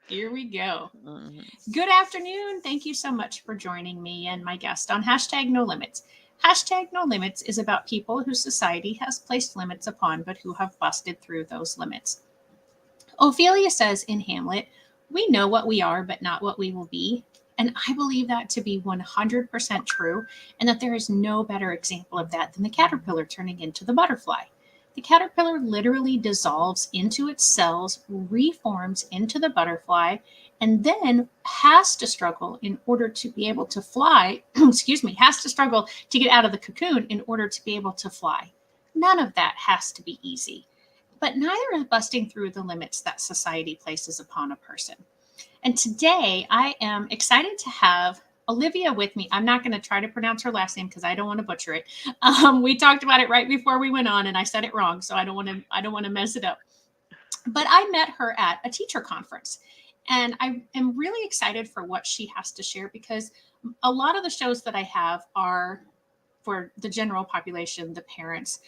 Here we go. Mhm. Good afternoon. Thank you so much for joining me and my guest on hashtag no limits. Hashtag no limits is about people whose society has placed limits upon, but who have busted through those limits. Ophelia says in Hamlet, "We know what we are, but not what we will be." And I believe that to be 100% true, and that there is no better example of that than the caterpillar turning into the butterfly. The caterpillar literally dissolves into its cells, reforms into the butterfly, and then has to struggle in order to be able to fly. Excuse me, has to struggle to get out of the cocoon in order to be able to fly. None of that has to be easy, but neither is busting through the limits that society places upon a person. And today I am excited to have Olivia with me. I'm not going to try to pronounce her last name because I don't want to butcher it. We talked about it right before we went on, and I said it wrong, so I don't want to mess it up. But I met her at a teacher conference, and I am really excited for what she has to share because a lot of the shows that I have are for the general population, the parents.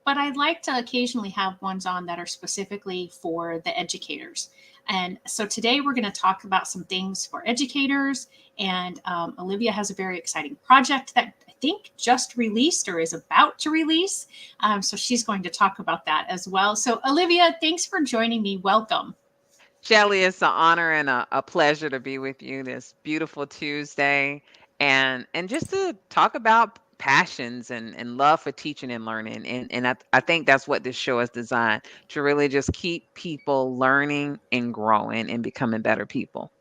But I'd like to occasionally have ones on that are specifically for the educators. And so today we're going to talk about some things for educators. And Olivia has a very exciting project that I think just released or is about to release. So she's going to talk about that as well. So, Olivia, thanks for joining me. Welcome. Shelley, it's an honor and a pleasure to be with you this beautiful Tuesday, and just to talk about passions and love for teaching and learning. And I think that's what this show is designed to really just keep people learning and growing and becoming better people.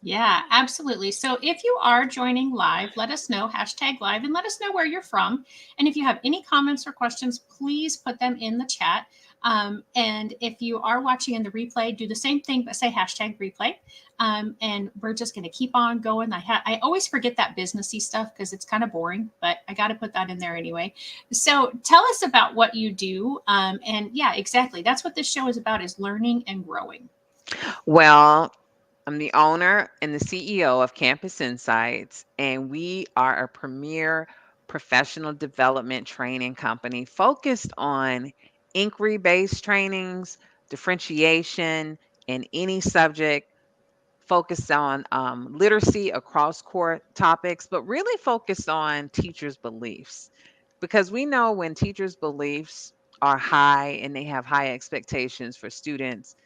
Yeah, absolutely. So if you are joining live, let us know, hashtag live, and let us know where you're from. And if you have any comments or questions, please put them in the chat. And if you are watching in the replay, do the same thing, but say hashtag replay. And we're just going to keep on going. I always forget that businessy stuff because it's kind of boring, but I got to put that in there anyway. So tell us about what you do. And yeah, exactly. That's what this show is about: is learning and growing. Well, I'm the owner and the CEO of Campus Insights, and we are a premier professional development training company focused on inquiry based trainings, differentiation in any subject, focused on literacy across core topics, but really focused on teachers' beliefs. Because we know when teachers' beliefs are high and they have high expectations for students,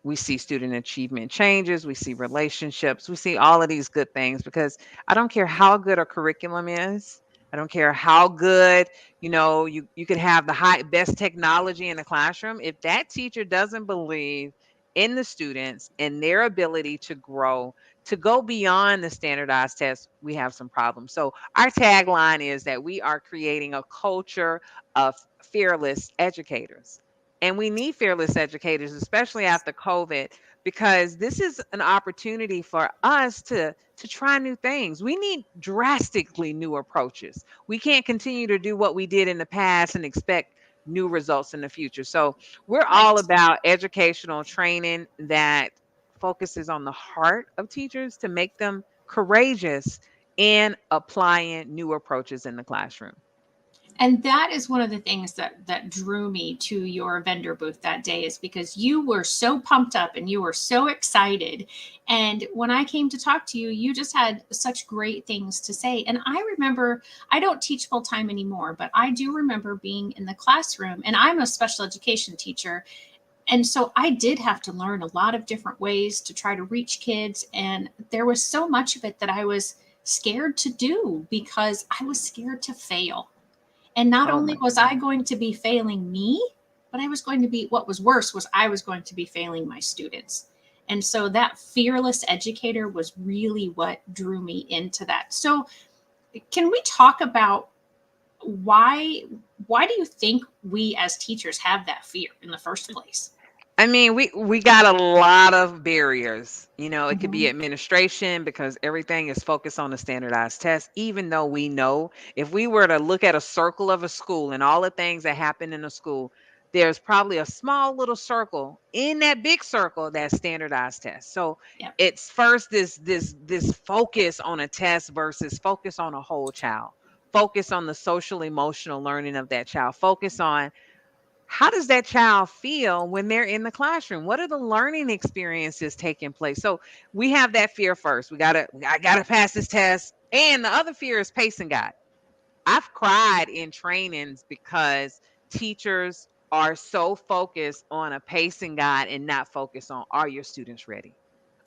we see student achievement changes, we see relationships, we see all of these good things. Because I don't care how good a curriculum is, I don't care how good, you could have the high best technology in the classroom. If that teacher doesn't believe in the students and their ability to grow, to go beyond the standardized test, we have some problems. So our tagline is that we are creating a culture of fearless educators. And we need fearless educators, especially after COVID, because this is an opportunity for us to try new things. We need drastically new approaches. We can't continue to do what we did in the past and expect new results in the future. So we're all Right. about educational training that focuses on the heart of teachers to make them courageous in applying new approaches in the classroom. And that is one of the things that drew me to your vendor booth that day, is because you were so pumped up and you were so excited. And when I came to talk to you, you just had such great things to say. And I remember, I don't teach full time anymore, but I do remember being in the classroom, and I'm a special education teacher. And so I did have to learn a lot of different ways to try to reach kids, and there was so much of it that I was scared to do because I was scared to fail. And not Oh only my was I God. going to be failing me, but I was going to be, what was worse was I was going to be failing my students. And so that fearless educator was really what drew me into that. So can we talk about why why do you think we as teachers have that fear in the first place? I mean, we got a lot of barriers. It could be Mhm. administration because everything is focused on the standardized test, even though we know if we were to look at a circle of a school and all the things that happen in a school, there's probably a small little circle in that big circle that's standardized test. So Yep. it's first this focus on a test versus focus on a whole child. Focus on the social emotional learning of that child. Focus on how does that child feel when they're in the classroom? What are the learning experiences taking place? So we have that fear first. I gotta pass this test. And the other fear is pacing God. I've cried in trainings because teachers are so focused on a pacing guide and not focused on, are your students ready?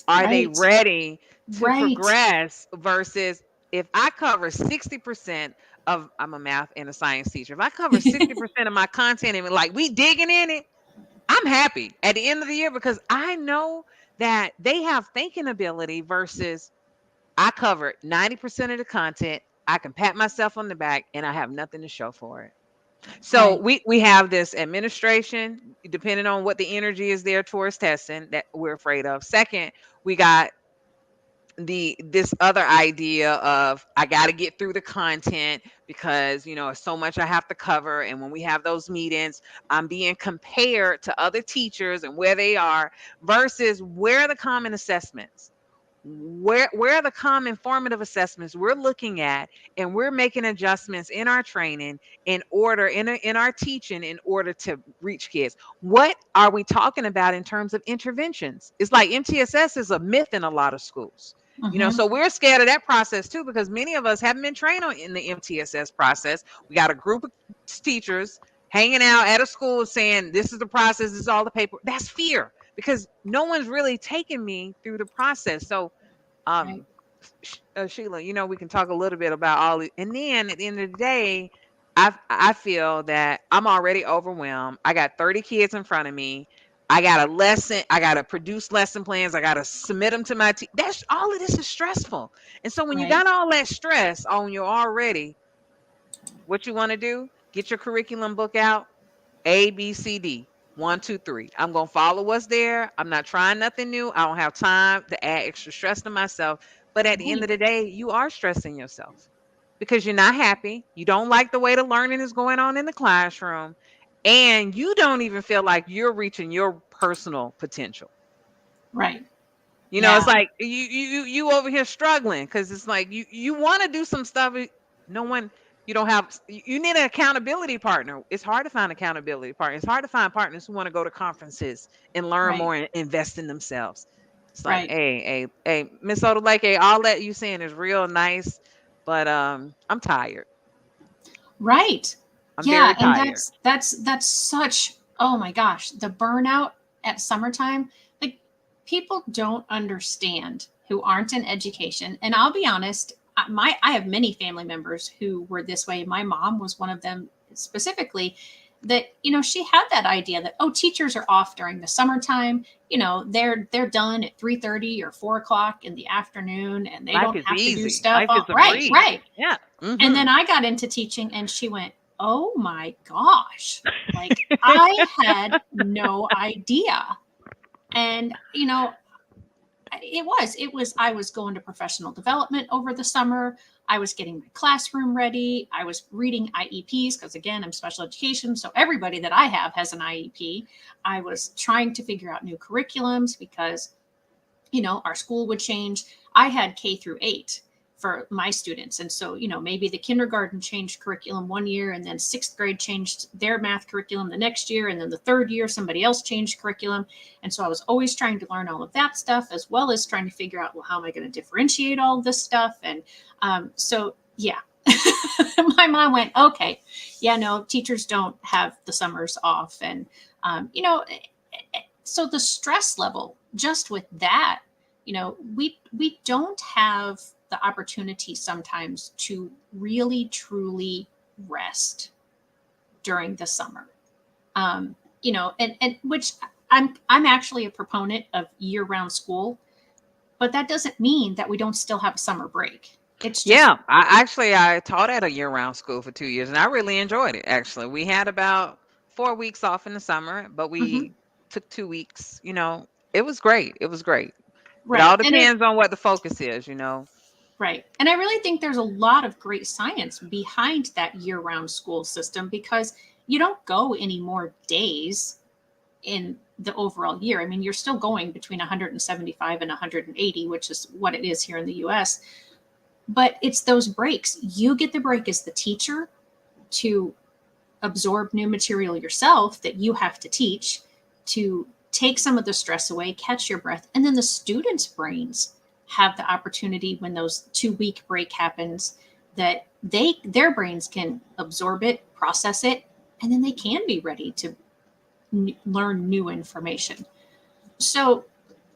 Are they Right. ready to Right. progress versus, if I cover 60% of, I'm a math and a science teacher. If I cover 60% of my content and like we digging in it, I'm happy at the end of the year because I know that they have thinking ability versus I covered 90% of the content. I can pat myself on the back and I have nothing to show for it. So Right. we have this administration, depending on what the energy is there towards testing that we're afraid of. Second, we got this other idea of I got to get through the content because it's so much I have to cover, and when we have those meetings I'm being compared to other teachers and where they are versus where are the common assessments, where are the common formative assessments we're looking at, and we're making adjustments in our training in our teaching in order to reach kids. What are we talking about in terms of interventions? It's like MTSS is a myth in a lot of schools. Hmm. So we're scared of that process too because many of us haven't been trained in the MTSS process. We got a group of teachers hanging out at a school saying this is the process, this is all the paper. That's fear because no one's really taken me through the process. So Right. um Sheila, we can talk a little bit about and then at the end of the day, I feel that I'm already overwhelmed. I got 30 kids in front of me. I got a lesson. I got to produce lesson plans. I got to submit them to my team. That's all of this is stressful. And so when you Right. got all that stress on you already, what you want to do? Get your curriculum book out. A, B, C, D. One, two, three. I'm going to follow what's there. I'm not trying nothing new. I don't have time to add extra stress to myself. But at the end Right. of the day, you are stressing yourself because you're not happy. You don't like the way the learning is going on in the classroom. And you don't even feel like you're reaching your personal potential. Right. It's Yeah. like you over here struggling because it's like you want to do some stuff. No one, you don't have. You need an accountability partner. It's hard to find accountability partners. It's hard to find partners who want to go to conferences and learn Right. more and invest in themselves. It's like, Right. hey, Miss Odileke, all that you saying is real nice, but I'm tired. Right. I'm Yeah, very and tired. that's such, oh my gosh, the burnout at summertime. Like, people don't understand who aren't in education. And I'll be honest, I have many family members who were this way. My mom was one of them specifically, that she had that idea that, oh, teachers are off during the summertime. They're done at 3:30 or 4 o'clock in the afternoon, and they Life don't is have to do easy. stuff Life all is a right. breeze. Right. Yeah. And Mm-hmm. then I got into teaching, and she went, oh my gosh, like, I had no idea. And I was going to professional development over the summer. I was getting my classroom ready. I was reading IEPs because, again, I'm special education, so everybody that I have has an IEP. I was trying to figure out new curriculums because our school would change. I had K through 8 for my students. And so, maybe the kindergarten changed curriculum one year, and then sixth grade changed their math curriculum the next year. And then the third year, somebody else changed curriculum. And so I was always trying to learn all of that stuff, as well as trying to figure out, well, how am I going to differentiate all of this stuff? And so, yeah. My mom went, okay, yeah, no, teachers don't have the summers off. And, so the stress level just with that, we don't have the opportunity sometimes to really truly rest during the summer. And which I'm actually a proponent of year-round school, but that doesn't mean that we don't still have a summer break. It's just Yeah, I taught at a year-round school for 2 years, and I really enjoyed it. Actually, we had about 4 weeks off in the summer, but mhm, we took 2 weeks. It was great. It was great. It right. all depends on what the focus is. Right. And I really think there's a lot of great science behind that year-round school system, because you don't go any more days in the overall year. I mean, you're still going between 175 and 180, which is what it is here in the US. But it's those breaks. You get the break as the teacher to absorb new material yourself that you have to teach, to take some of the stress away, catch your breath, and then the students' brains have the opportunity when those 2 week break happens that their brains can absorb it, process it, and then they can be ready to learn new information. So,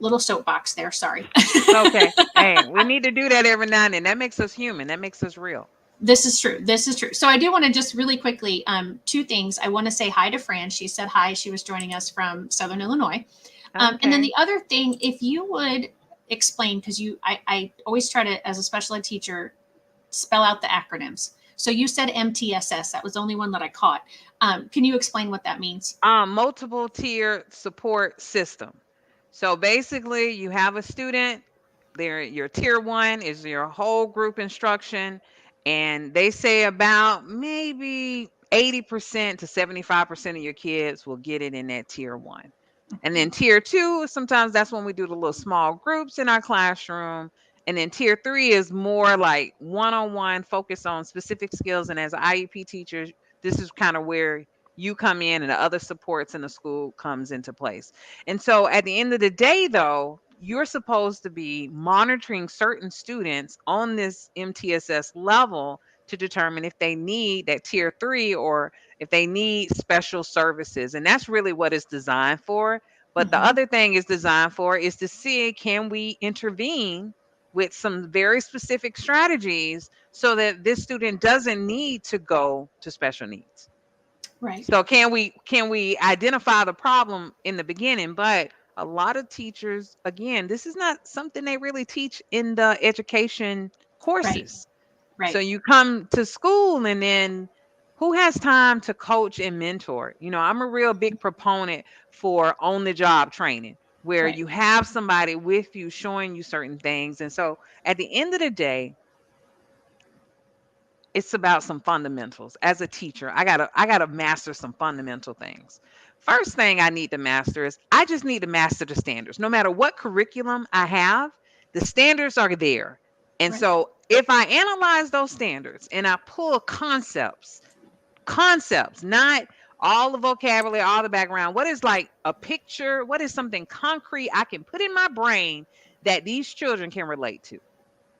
little soapbox there, sorry. Okay. Hey, we need to do that every now and then. That makes us human. That makes us real. This is true. This is true. So I do want to just really quickly, two things. I want to say hi to Fran. She said hi. She was joining us from Southern Illinois. And then Okay. the other thing, if you would explain, because I always try to, as a special ed teacher, spell out the acronyms. So you said MTSS. That was the only one that I caught. Can you explain what that means? Multiple tier support system. So basically, you have a student, there your tier one is your whole group instruction, and they say about maybe 80% to 75% of your kids will get it in that tier one. And then tier two, sometimes that's when we do the little small groups in our classroom. And then tier three is more like one on one, focus on specific skills. And as an IEP teacher, this is kind of where you come in and the other supports in the school comes into place. And so at the end of the day, though, you're supposed to be monitoring certain students on this MTSS level to determine if they need that tier three or if they need special services. And that's really what it's designed for. But the Mm-hmm. other thing it's designed for is to see, can we intervene with some very specific strategies so that this student doesn't need to go to special needs. Right. So can we identify the problem in the beginning? But a lot of teachers, again, this is not something they really teach in the education Right. courses. So Right. you come to school and then who has time to coach and mentor? I'm a real big proponent for on the job training where Right. you have somebody with you showing you certain things. And so at the end of the day, it's about some fundamentals. As a teacher, I gotta master some fundamental things. First thing I need to master is I just need to master the standards. No matter what curriculum I have, the standards are there. And Right. so if I analyze those standards and I pull concepts, not all the vocabulary, all the background, what is like a picture, what is something concrete I can put in my brain that these children can relate to.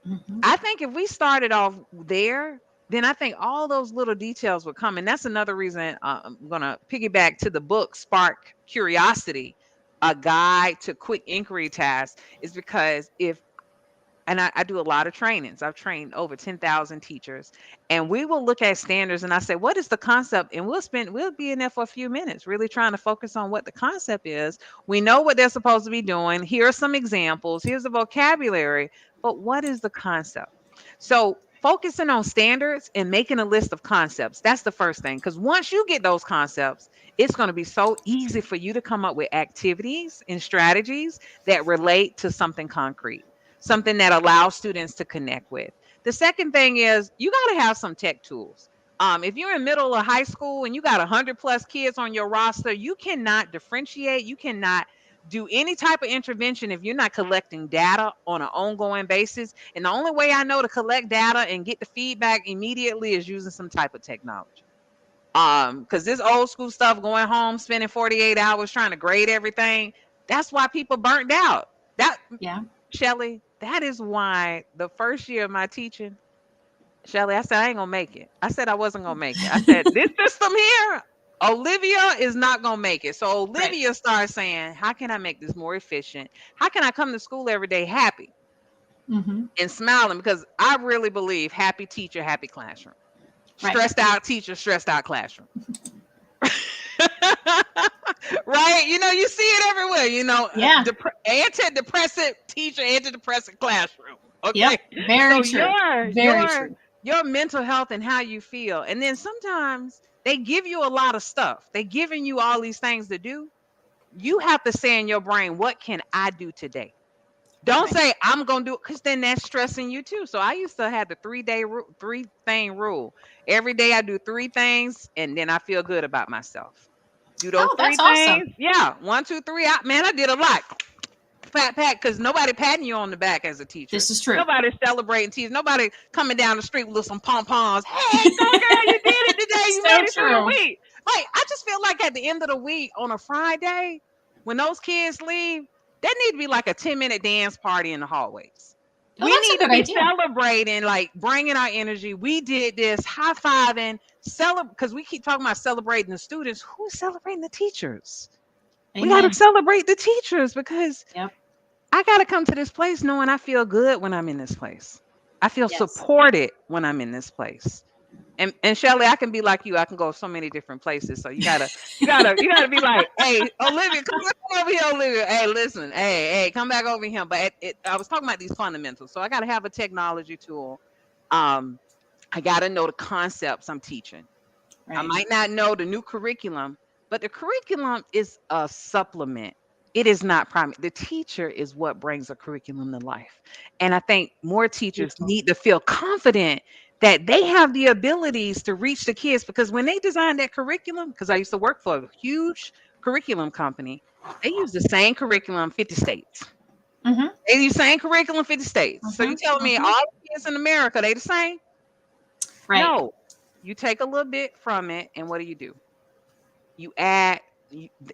Mm-hmm. I think if we started off there, then I think all those little details would come. And that's another reason I'm going to piggyback to the book, Spark Curiosity, a guide to quick inquiry tasks, is because and I do a lot of trainings. I've trained over 10,000 teachers, and we will look at standards. And I say, what is the concept? And we'll be in there for a few minutes, really trying to focus on what the concept is. We know what they're supposed to be doing. Here are some examples. Here's the vocabulary. But what is the concept? So focusing on standards and making a list of concepts, that's the first thing. Because once you get those concepts, it's going to be so easy for you to come up with activities and strategies that relate to something concrete, something that allows students to connect with. The second thing is you got to have some tech tools. If you're in middle of high school and you got 100 plus kids on your roster, you cannot differentiate. You cannot do any type of intervention if you're not collecting data on an ongoing basis. And the only way I know to collect data and get the feedback immediately is using some type of technology. Because this old school stuff, going home, spending 48 hours trying to grade everything, that's why people burnt out. That Yeah. Shelly, that is why the first year of my teaching, Shelly, I said, I ain't gonna make it. I said I wasn't gonna make it. I said, this system here, Olivia is not gonna make it. So Right. Olivia started saying, how can I make this more efficient? How can I come to school every day happy Mm-hmm. and smiling? Because I really believe happy teacher, happy classroom. Right. Stressed out teacher, stressed out classroom. Right? You see it everywhere. Yeah. Antidepressant teacher, antidepressant classroom. Okay. Yep. Very So true. your Very your true. your mental health and how you feel. And then sometimes they give you a lot of stuff. They giving you all these things to do. You have to say in your brain, what can I do today? Don't Right. say I'm gonna do it because then that's stressing you too. So I used to have the 3 day 3 thing rule. Every day I do 3 things and then I feel good about myself. Do those Oh, three that's awesome. things. Yeah. One, two, three. Man, I did a lot. pat pat, because nobody patting you on the back as a teacher. This is true. Nobody celebrating teachers. Nobody coming down the street with some pom poms. Hey, go girl, you did it today. You So made it through the true. week. Like, I just feel like at the end of the week on a Friday, when those kids leave, there need to be like a 10-minute dance party in the hallways. Oh, We that's a need to good be idea. celebrating, like bringing our energy. We did this, high fiving, celebrate, because we keep talking about celebrating the students. Who's celebrating the teachers? We got to Amen. celebrate the teachers, because Yep. I got to come to this place knowing I feel good when I'm in this place. I feel Yes. supported when I'm in this place. And Shelly, I can be like you. I can go so many different places. So you gotta be like, hey, Olivia, come over here, Olivia. Hey, listen, hey, come back over here. But I was talking about these fundamentals. So I gotta have a technology tool. Um, I gotta know the concepts I'm teaching. I Right. might not know the new curriculum, but the curriculum is a supplement. It is not primary. The teacher is what brings a curriculum to life. And I think more teachers Beautiful. need to feel confident that they have the abilities to reach the kids, because when they designed that curriculum, because I used to work for a huge curriculum company, they use the same curriculum 50 states. Mm-hmm. They use the same curriculum 50 states. So you Mm-hmm. telling me all Mm-hmm. the kids in America, they the same? Right. No. You take a little bit from it, and what do? You add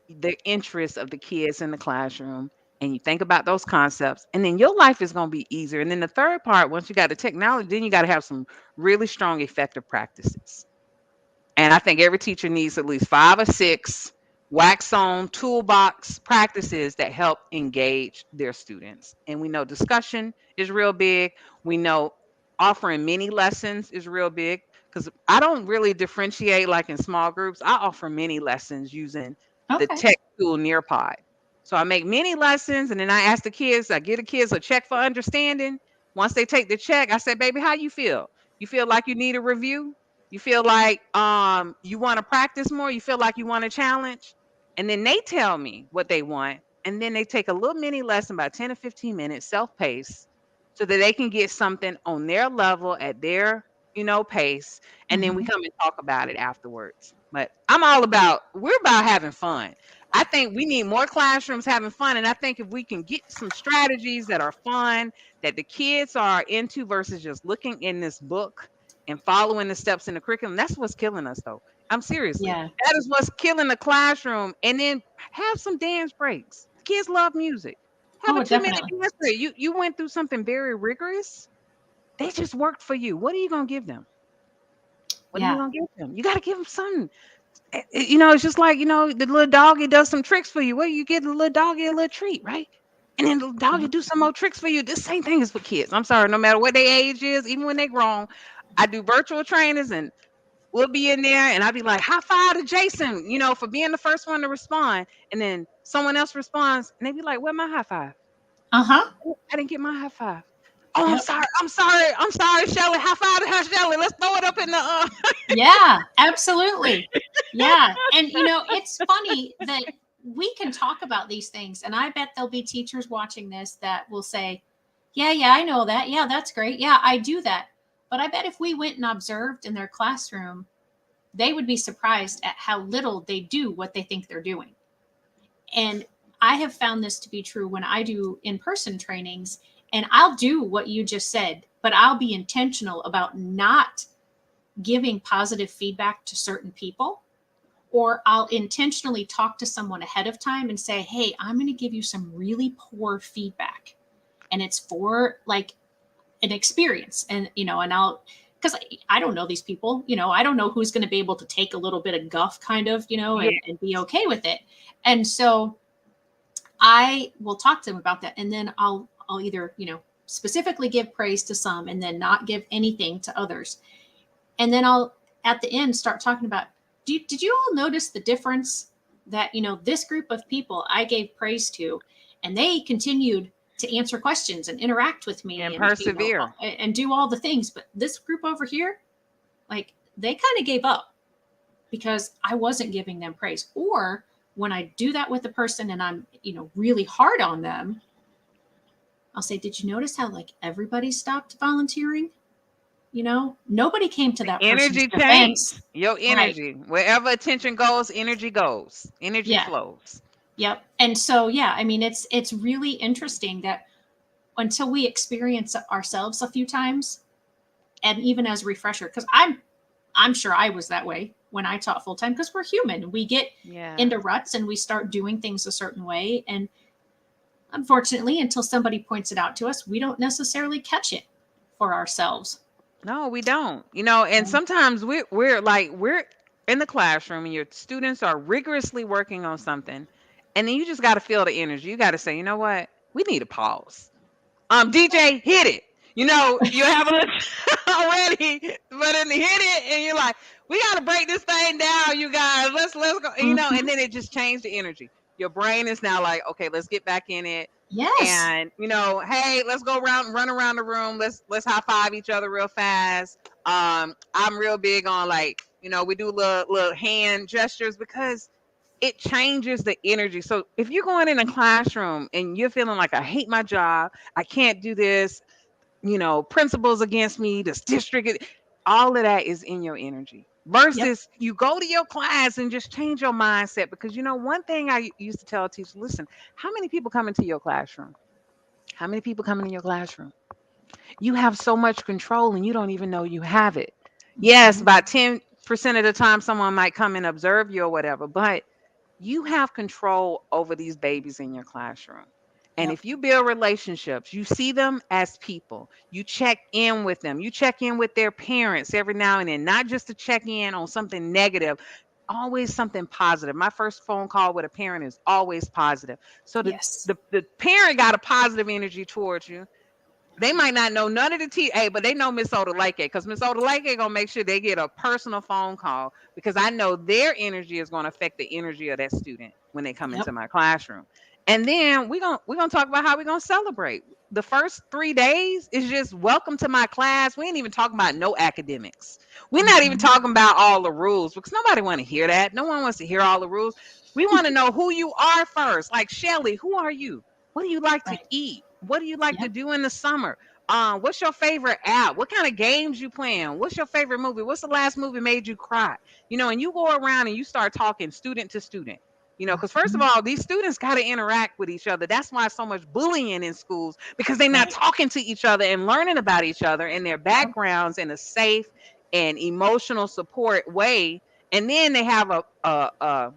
the interest of the kids in the classroom, and you think about those concepts, and then your life is going to be easier. And then the third part, once you got the technology, then you got to have some really strong effective practices. And I think every teacher needs at least 5 or 6 wax on toolbox practices that help engage their students. And we know discussion is real big. We know offering mini lessons is real big, because I don't really differentiate like in small groups. I offer mini lessons using the Okay. tech tool Nearpod. So I make mini lessons, and then I ask the kids, I give the kids a check for understanding. Once they take the check, I say, baby, how you feel? You feel like you need a review? You feel like you want to practice more, you feel like you want a challenge, and then they tell me what they want, and then they take a little mini lesson about 10 or 15 minutes, self-paced, so that they can get something on their level at their pace, and then we Mm-hmm. come and talk about it afterwards. But we're about having fun. I think we need more classrooms having fun, and I think if we can get some strategies that are fun, that the kids are into, versus just looking in this book and following the steps in the curriculum, that's what's killing us, though. I'm seriously. Yeah. That is what's killing the classroom. And then have some dance breaks. Kids love music. Have a Oh, 2 minute definitely. dance break. You went through something very rigorous. They just worked for you. What are you gonna give them? What are you Yeah. gonna give them? You gotta give them something. It's just like, the little doggy does some tricks for you. Well, you give the little doggy a little treat, right? And then the doggy Yep. do some more tricks for you. The same thing is for kids. I'm sorry, no matter what their age is, even when they're grown. I do virtual trainings, and we'll be in there, and I'll be like, high five to Jason, for being the first one to respond. And then someone else responds, and they be like, where my high five? Uh-huh. Oh, I didn't get my high five. Oh, I'm Yep. sorry. I'm sorry, Shelly. High five to her, Shelly. Let's throw it up in the Yeah, absolutely. Yeah. And it's funny that we can talk about these things, and I bet there'll be teachers watching this that will say, yeah, yeah, I know that. Yeah, that's great. Yeah, I do that. But I bet if we went and observed in their classroom, they would be surprised at how little they do what they think they're doing. And I have found this to be true when I do in person trainings, and I'll do what you just said, but I'll be intentional about not giving positive feedback to certain people, or I'll intentionally talk to someone ahead of time and say, hey, I'm going to give you some really poor feedback. And it's for like an experience. And I'll, because I don't know these people, I don't know who's going to be able to take a little bit of guff kind of, Yeah. and be okay with it. And so I will talk to them about that. And then I'll either, specifically give praise to some and then not give anything to others. And then I'll at the end start talking about, did you all notice the difference that this group of people I gave praise to, and they continued to answer questions and interact with And me, and persevere. and do all the things, but this group over here, like, they kind of gave up because I wasn't giving them praise. Or when I do that with a person and I'm really hard on them, I'll say, did you notice how like everybody stopped volunteering? Nobody came to that person's Energy change. defense. Your Right. energy. Wherever attention goes, energy goes. Energy Yeah. flows. Yep. And so, yeah, I mean, it's really interesting that until we experience ourselves a few times, and even as a refresher, because I'm sure I was that way when I taught full time, because we're human. We get Yeah. into ruts and we start doing things a certain way. And unfortunately, until somebody points it out to us, we don't necessarily catch it for ourselves. No, we don't. And sometimes we're in the classroom and your students are rigorously working on something, and then you just got to feel the energy. You got to say, you know what? We need a pause. DJ, hit it. You have a little already, but then hit it, and you're like, we got to break this thing down, you guys. Let's go. And Mhm. then it just changed the energy. Your brain is now like, okay, let's get back in it. Yes. And hey, let's go run around the room. Let's high five each other real fast. I'm real big on, like, we do little hand gestures because it changes the energy. So if you're going in a classroom and you're feeling like, I hate my job, I can't do this, principals against me, this district, all of that is in your energy. Yep. Versus you go to your class and just change your mindset. Because one thing I used to tell teachers, listen, how many people come into your classroom? How many people come into your classroom? You have so much control and you don't even know you have it. Yes, Mhm. about 10% of the time someone might come and observe you or whatever, but you have control over these babies in your classroom. And Yep. if you build relationships, you see them as people, you check in with them, you check in with their parents every now and then, not just to check in on something negative, always something positive. My first phone call with a parent is always positive. So the, Yes. the, the parent got a positive energy towards you. They might not know none of the TA, but they know Miss Odileke, because Miss Odileke gonna make sure they get a personal phone call, because I know their energy is gonna affect the energy of that student when they come Yep. into my classroom. And then we're gonna talk about how we're gonna celebrate. The first 3 days is just welcome to my class. We ain't even talking about no academics. We're not even Mhm. talking about all the rules, because nobody want to hear that. No one wants to hear all the rules. We want to know who you are first. Like, Shelly, who are you? What do you like to Right. eat? What do you like to Yep. do in the summer? What's your favorite app? What kind of games you playing? What's your favorite movie? What's the last movie made you cry? And you go around and you start talking student to student. Because first of Mhm. all, these students got to interact with each other. That's why so much bullying in schools, because they're not Right. talking to each other and learning about each other and their Yep. backgrounds in a safe and emotional support way. And then they have a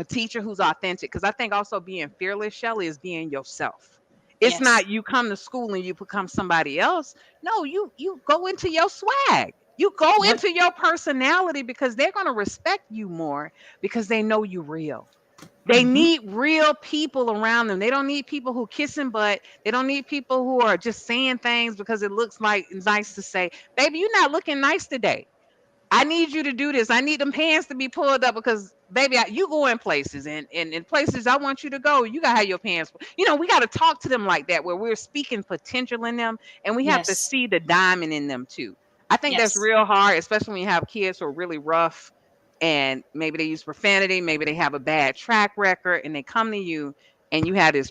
teacher who's authentic, because I think also being fearless, Shelly, is being yourself. It's Yes. not you come to school and you become somebody else. No, you go into your swag. You go Yep. into your personality, because they're going to respect you more because they know you real. They Mhm. need real people around them. They don't need people who kissing butt. They don't need people who are just saying things because it looks like it's nice to say. Baby, you're not looking nice today. I need you to do this. I need them pants to be pulled up, because, baby, you go in places, and in places I want you to go, you gotta have your pants. We gotta talk to them like that, where we're speaking potential in them, and we have to Yes. see the diamond in them too. I think that's Yes. real hard, especially when you have kids who are really rough, and maybe they use profanity, maybe they have a bad track record, and they come to you, and you have this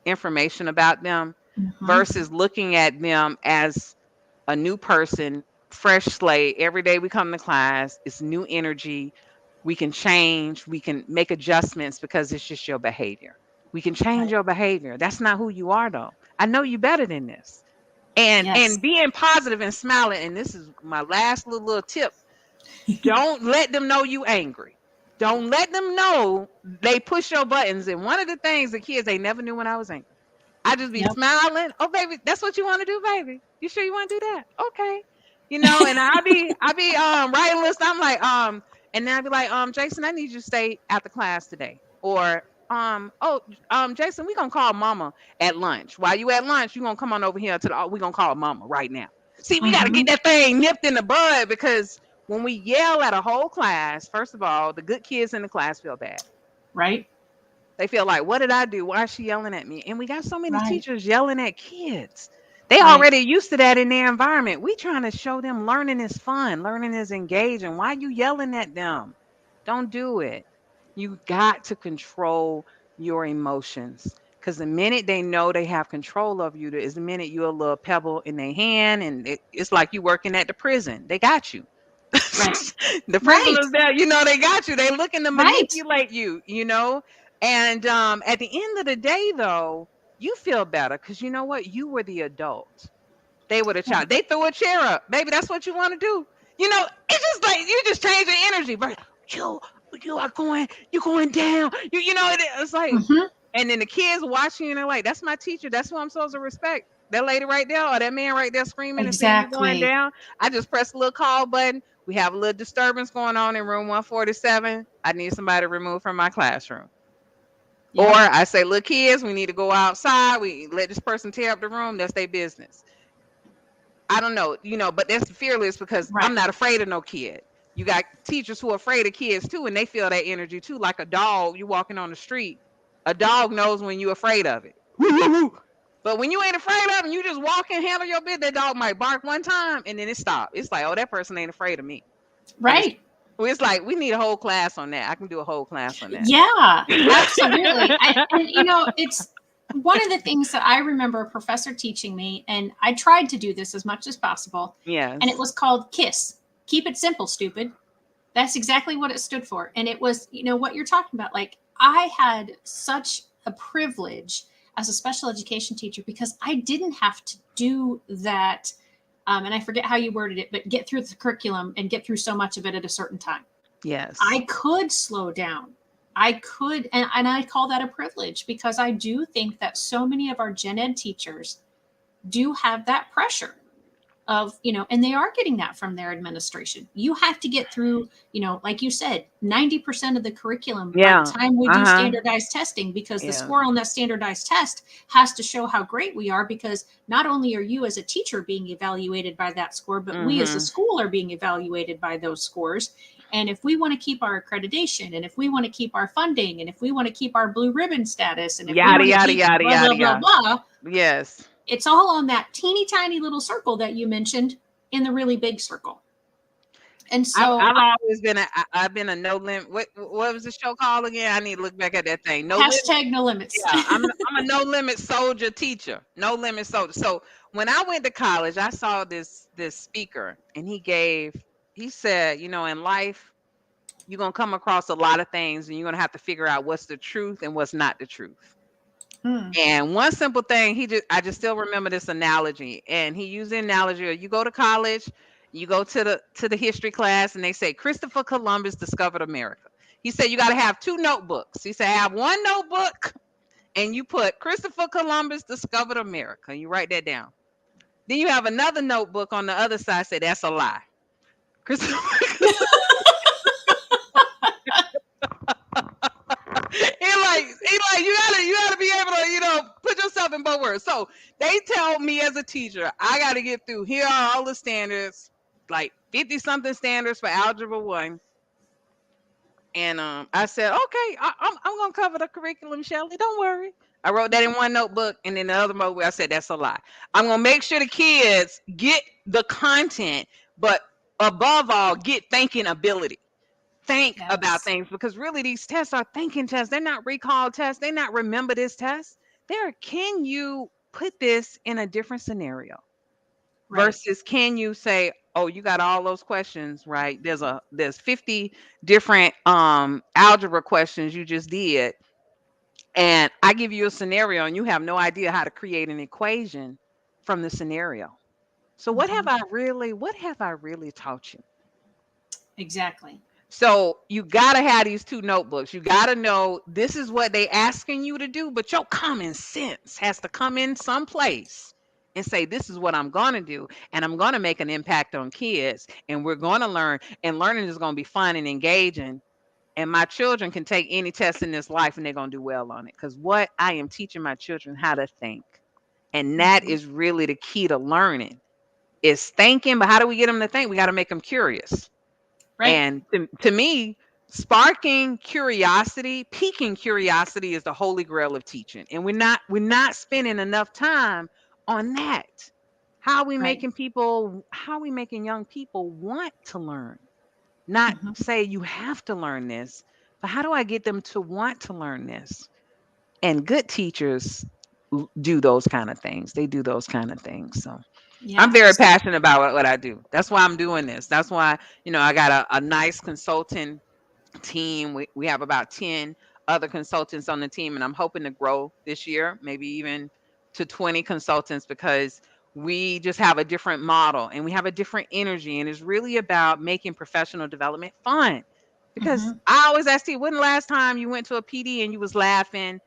information about them, Mhm. versus looking at them as a new person, fresh slate. Every day we come to class, it's new energy. We can change, we can make adjustments, because it's just your behavior. We can change Right. your behavior. That's not who you are, though. I know you better than this. And Yes. and being positive and smiling, and this is my last little tip. Don't let them know you angry. Don't let them know they push your buttons. And one of the things the kids, they never knew when I was angry. I just be Yep. smiling. Oh, baby, that's what you want to do, baby. You sure you want to do that? Okay. And I be writing lists. I'm like, and then I'd be like, Jason, I need you to stay after class today. Or Jason, we gonna call mama at lunch. While you at lunch, you gonna come on over here we gonna call mama right now. See, we gotta get Mhm. that thing nipped in the bud, because when we yell at a whole class, first of all, the good kids in the class feel bad. Right. They feel like, what did I do? Why is she yelling at me? And we got so many Right. teachers yelling at kids. They Right. already used to that in their environment. We trying to show them learning is fun, learning is engaging. Why you yelling at them? Don't do it. You got to control your emotions. Because the minute they know they have control of you, is the minute you're a little pebble in their hand, and it's like you working at the prison. They got you. Right. The Right. prisoners there, they got you. They looking to Right. manipulate you. And at the end of the day, though, you feel better because you know what? You were the adult. They were the child. They threw a chair up. Baby, that's what you want to do. It's just like you just change the energy. But you, you're going down. It's like, Mm-hmm. and then the kids watching you and they're like, that's my teacher. That's who I'm supposed to respect. That lady right there or that man right there screaming and saying you're going Exactly. down. I just press a little call button. We have a little disturbance going on in room 147. I need somebody removed from my classroom. Or Yep. I say, look, kids, we need to go outside. We let this person tear up the room. That's their business. I don't know, but that's fearless because I'm Right. not afraid of no kid. You got teachers who are afraid of kids too, and they feel that energy too, like a dog. You walking on the street, a dog knows when you're afraid of it. Woo, woo, woo. But when you ain't afraid of it, you just walk and handle your bit. That dog might bark one time and then it stop. It's like, oh, that person ain't afraid of me. And it's Right. it's like we need a whole class on that. I can do a whole class on that. Yeah, absolutely. And it's one of the things that I remember a professor teaching me, and I tried to do this as much as possible. And it Yes. was called KISS. Keep it simple, stupid. That's exactly what it stood for. And it was, what you're talking about. Like, I had such a privilege as a special education teacher because I didn't have to do that. And I forget how you worded it, but get through the curriculum and get through so much of it at a certain time. Yes. I could slow down. I could, and I call that a privilege because I do think that so many of our gen ed teachers do have that pressure of, and they are getting that from their administration. You have to get through, like you said, 90% of the curriculum by the Yeah. time we do Uh-huh. standardized testing, because the Yeah. score on that standardized test has to show how great we are, because not only are you as a teacher being evaluated by that score, but we as a Mm-hmm. school are being evaluated by those scores. And if we want to keep our accreditation, and if we want to keep our funding, and if we want to keep our blue ribbon status, and if we Yada want to yada keep yada blah, blah, yada blah, yada. blah, Yes. it's all on that teeny tiny little circle that you mentioned in the really big circle. And so I've always been I've been a no limit. What was the show called again? I need to look back at that thing. No limit. hashtag no limits. Yeah, I'm a no limit soldier teacher. No limit soldier. So when I went to college, I saw this speaker, and he said, in life you're gonna come across a lot of things, and you're gonna have to figure out what's the truth and what's not the truth. Hmm. And one simple thing, I just still remember this analogy. And he used the analogy of you go to college, you go to the history class, and they say Christopher Columbus discovered America. He said you got to have two notebooks. He said have one notebook and you put Christopher Columbus discovered America. You write that down. Then you have another notebook on the other side say that's a lie. Christopher he like, be able to, put yourself in both words. So they tell me as a teacher, I got to get through. Here are all the standards, like 50 something standards for algebra 1. And I said, okay, I'm gonna cover the curriculum, Shelly. Don't worry. I wrote that in one notebook, and then the other notebook, I said that's a lie. I'm gonna make sure the kids get the content, but above all, get thinking ability. Think about Yes. things, because really these tests are thinking tests. They're not recall tests. They're not remember this test. They're, can you put this in a different scenario? Right. Versus, can you say, oh, you got all those questions right? There's 50 different algebra questions you just did, and I give you a scenario and you have no idea how to create an equation from the scenario. So Hmm. what have I really taught you? Exactly. So you gotta have these two notebooks. You gotta know this is what they asking you to do, but your common sense has to come in someplace and say, this is what I'm gonna do, and I'm gonna make an impact on kids, and we're gonna learn, and learning is gonna be fun and engaging. And my children can take any test in this life and they're gonna do well on it. Because what I am teaching my children how to think. And that Hmm. is really the key to learning is thinking. But how do we get them to think? We got to make them curious. Right. And to me, sparking curiosity, piquing curiosity is the holy grail of teaching. And we're not spending enough time on that. Right. How are we making young people want to learn? Not Hmm. say you have to learn this, but how do I get them to want to learn this? And good teachers do those kind of things. They do those kind of things. So I'm Yeah. very So, passionate about what I do. That's why I'm doing this. That's why, I got a nice consulting team. We have about 10 other consultants on the team, and I'm hoping to grow this year, maybe even to 20 consultants, because we just have a different model and we have a different energy, and it's really about making professional development fun. Because Hmm. I always ask you, when the last time you went to a PD and you was laughing,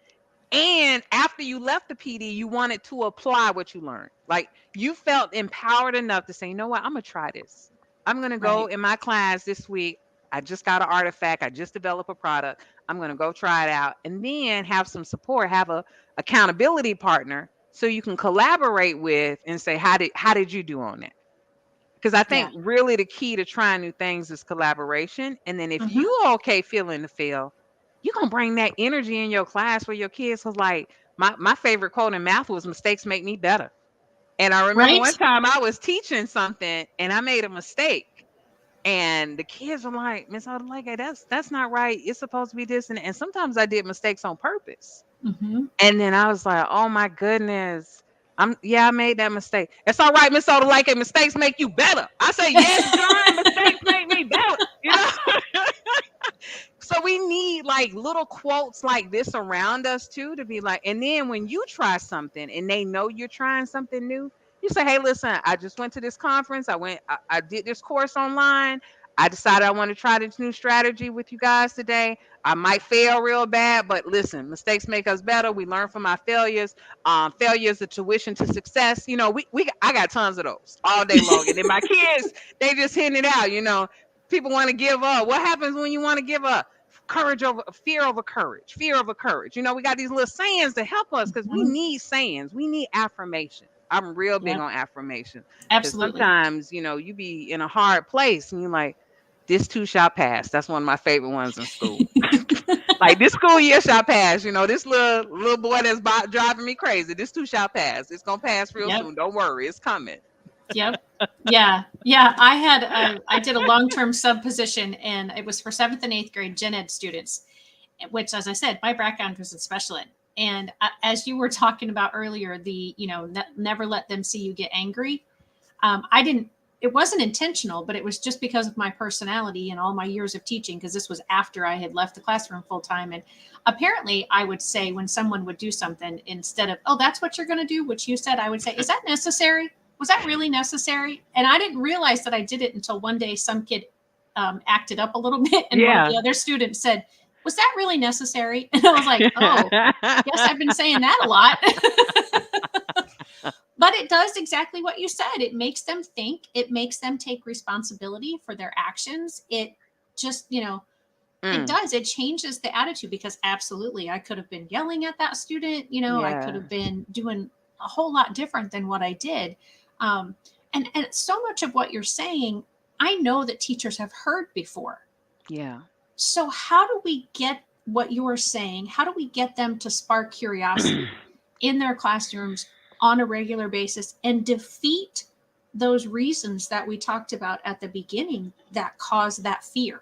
and after you left the PD, you wanted to apply what you learned. Like, you felt empowered enough to say, you know what, I'm going to try this. I'm going to go Right. in my class this week. I just got an artifact. I just developed a product. I'm going to go try it out, and then have some support, have a accountability partner so you can collaborate with and say, how did you do on that? Because I Yeah. think really the key to trying new things is collaboration. And then if Hmm. you okay feeling to fail, you're gonna bring that energy in your class for your kids. Cause like my favorite quote in math was, mistakes make me better. And I remember Right. one time I was teaching something and I made a mistake. And the kids were like, Miss Odileke, that's not right. It's supposed to be this. And sometimes I did mistakes on purpose. Hmm. And then I was like, "Oh my goodness. I made that mistake. It's all right, Miss Oda, like mistakes make you better." I say, "Yes, darn, mistakes make me better." You know? So we need like little quotes like this around us too, to be like, and then when you try something and they know you're trying something new, you say, "Hey, listen, I just went to this conference. I did this course online. I decided I want to try this new strategy with you guys today. I might fail real bad, but listen, mistakes make us better. We learn from our failures. Failure is the tuition to success. You know, I got tons of those all day long. And then my kids, they just hitting it out, you know. People want to give up. What happens when you want to give up? Courage over fear, over courage, fear over courage. You know, we got these little sayings to help us, because we Hmm. need sayings. We need affirmation. I'm real big Yep. on affirmation, because Absolutely. sometimes, you know, you be in a hard place and you're like, this too shall pass. That's one of my favorite ones in school. Like, this school year shall pass. You know, this little boy that's driving me crazy. This too shall pass. It's gonna pass real Yep. soon. Don't worry, it's coming. Yep. Yeah. Yeah. I did a long-term sub position, and it was for seventh and eighth grade gen ed students, which, as I said, my background was in special ed. And as you were talking about earlier, never let them see you get angry. I didn't, it wasn't intentional, but it was just because of my personality and all my years of teaching, because this was after I had left the classroom full time. And apparently, I would say, when someone would do something, instead of, "Oh, that's what you're going to do," which you said, I would say, "Is that necessary? Was that really necessary?" And I didn't realize that I did it until one day some kid acted up a little bit, and one of Yeah. the other students said, "Was that really necessary?" And I was like, "Oh, I guess I've been saying that a lot." But it does exactly what you said. It makes them think, it makes them take responsibility for their actions. It just, it Mm, does. It changes the attitude, because absolutely, I could have been yelling at that student. I could have yes. been doing a whole lot different than what I did. Um, and so much of what you're saying, I know that teachers have heard before. Yeah. So, how do we get what you're saying? How do we get them to spark curiosity in their classrooms on a regular basis and defeat those reasons that we talked about at the beginning that cause that fear?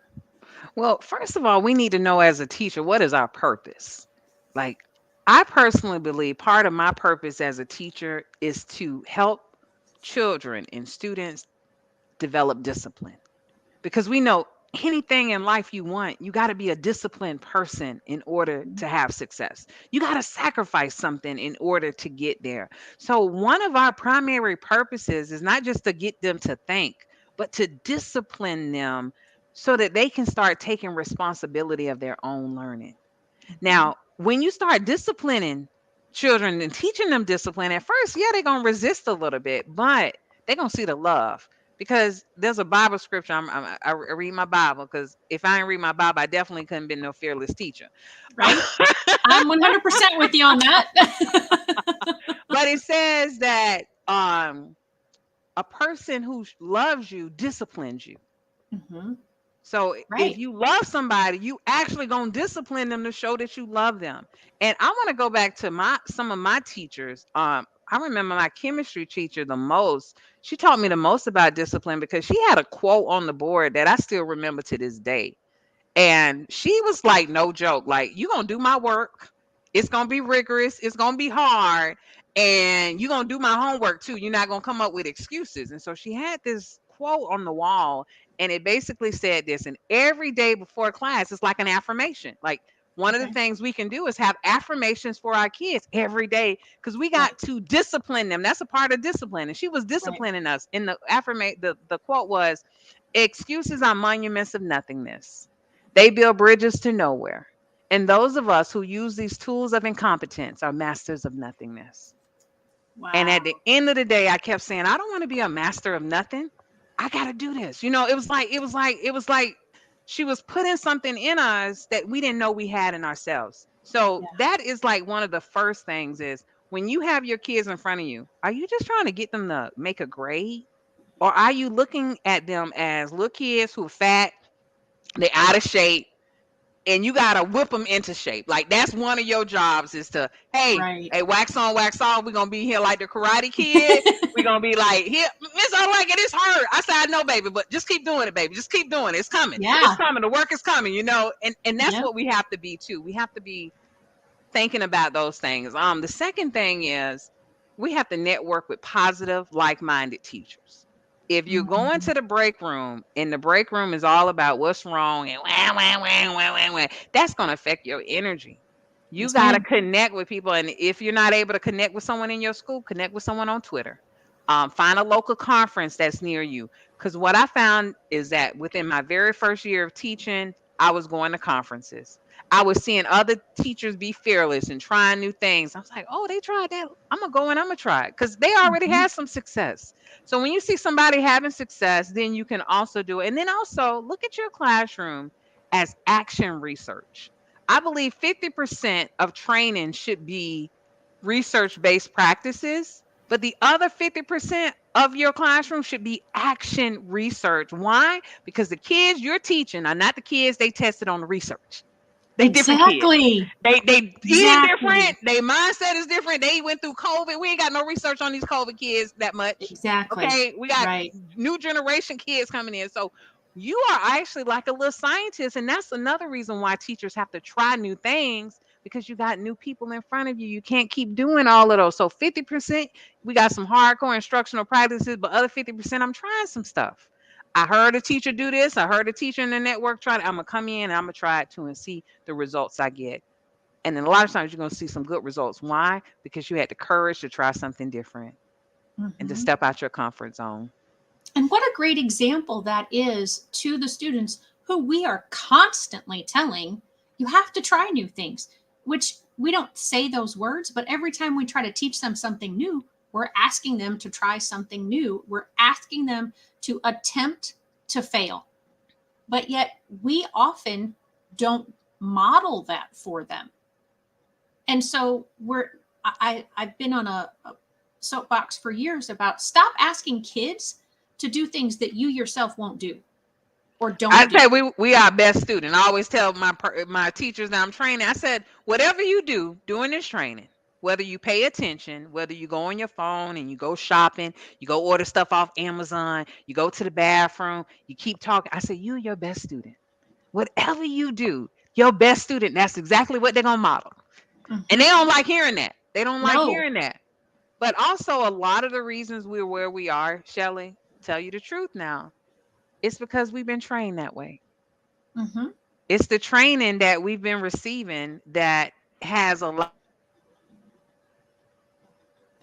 Well, first of all, we need to know as a teacher, what is our purpose? Like, I personally believe part of my purpose as a teacher is to help children and students develop discipline, because we know anything in life you want, you got to be a disciplined person in order to have success. You got to sacrifice something in order to get there. So, one of our primary purposes is not just to get them to think, but to discipline them so that they can start taking responsibility of their own learning. Mhm. Now, when you start disciplining children and teaching them discipline, at first, yeah, they're going to resist a little bit, but they're going to see the love. Because there's a Bible scripture. I read my Bible, because if I didn't read my Bible, I definitely couldn't be no fearless teacher. Right? I'm 100% with you on that. But it says that a person who loves you disciplines you. Hmm. So if Right. you love somebody, you actually gonna discipline them to show that you love them. And I want to go back to my some of my teachers. I remember my chemistry teacher the most. She taught me the most about discipline, because she had a quote on the board that I still remember to this day. And she was like, no joke, like, you gonna do my work. It's gonna be rigorous, it's gonna be hard, and you're gonna do my homework too. You're not gonna come up with excuses. And so she had this quote on the wall, and it basically said this, and every day before class, it's like an affirmation. Like, One of the Okay. things we can do is have affirmations for our kids every day because we got Right. to discipline them. That's a part of discipline. And she was Right. disciplining us. In the the quote was, excuses are monuments of nothingness. They build bridges to nowhere. And those of us who use these tools of incompetence are masters of nothingness. And at the Wow. end of the day, I kept saying, I don't want to be a master of nothing. I got to do this. It was like she was putting something in us that we didn't know we had in ourselves. So Yeah. that is like one of the first things is when you have your kids in front of you, are you just trying to get them to make a grade? Or are you looking at them as little kids who are fat, they're out of shape, and you gotta whip them into shape. Like that's one of your jobs is to, hey, Right. hey, wax on, wax off. We're gonna be here like the Karate Kid. We're gonna be like, here, Miss, I like it. It's hurt. I said, I know, baby, but just keep doing it, baby. Just keep doing it. It's coming. It's Yeah. coming. The work is coming. And that's Yep. what we have to be too. We have to be thinking about those things. The second thing is we have to network with positive, like-minded teachers. If you're going Mhm. to the break room and the break room is all about what's wrong and wah, wah, wah, wah, wah, wah, that's going to affect your energy. You Yes, got to ma'am. connect with people. And if you're not able to connect with someone in your school, connect with someone on Twitter. Find a local conference that's near you. Because what I found is that within my very first year of teaching, I was going to conferences. I was seeing other teachers be fearless and trying new things. I was like, oh, they tried that. I'm gonna go and I'm gonna try it because they already Mhm. had some success. So when you see somebody having success, then you can also do it. And then also look at your classroom as action research. I believe 50% of training should be research-based practices, but the other 50% of your classroom should be action research. Why? Because the kids you're teaching are not the kids they tested on the research. They different kids. Exactly. They eating different. Exactly. Their mindset is different. They went through COVID. We ain't got no research on these COVID kids that much. Exactly. Okay, we got Right. new generation kids coming in. So you are actually like a little scientist, and that's another reason why teachers have to try new things because you got new people in front of you. You can't keep doing all of those. So 50%, we got some hardcore instructional practices, but other 50%, I'm trying some stuff. I heard a teacher do this. I heard a teacher in the network try it. I'm gonna come in and I'm gonna try it too and see the results I get. And then a lot of times you're gonna see some good results. Why? Because you had the courage to try something different and to Mhm. step out your comfort zone. And what a great example that is to the students who we are constantly telling, you have to try new things, which we don't say those words, but every time we try to teach them something new, we're asking them to try something new. We're asking them to attempt to fail. But yet we often don't model that for them. And so I've been on a soapbox for years about stop asking kids to do things that you yourself won't do or I don't do. say we are best student. I always tell my teachers that I'm training. I said whatever you do during this training, whether you pay attention, whether you go on your phone and you go shopping, you go order stuff off Amazon, you go to the bathroom, you keep talking. I said you're your best student. Whatever you do, your best student. That's exactly what they're gonna model. And they Mm-hmm. don't like hearing that. They don't like No. hearing that. But also, a lot of the reasons we're where we are, Shelly, tell you the truth now, it's because we've been trained that way. Mm-hmm. It's the training that we've been receiving that has a lot.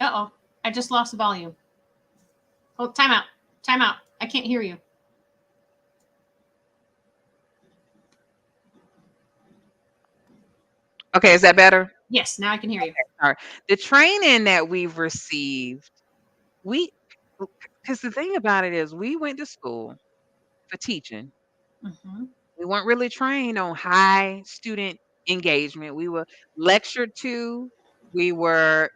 Uh oh. I just lost the volume. Oh, time out. Time out. I can't hear you. Okay, is that better? Yes, now I can hear you. All right. The training that we've received, we, because the thing about it is, we went to school for teaching. Mm-hmm. We weren't really trained on high student engagement. We were lectured to. We were,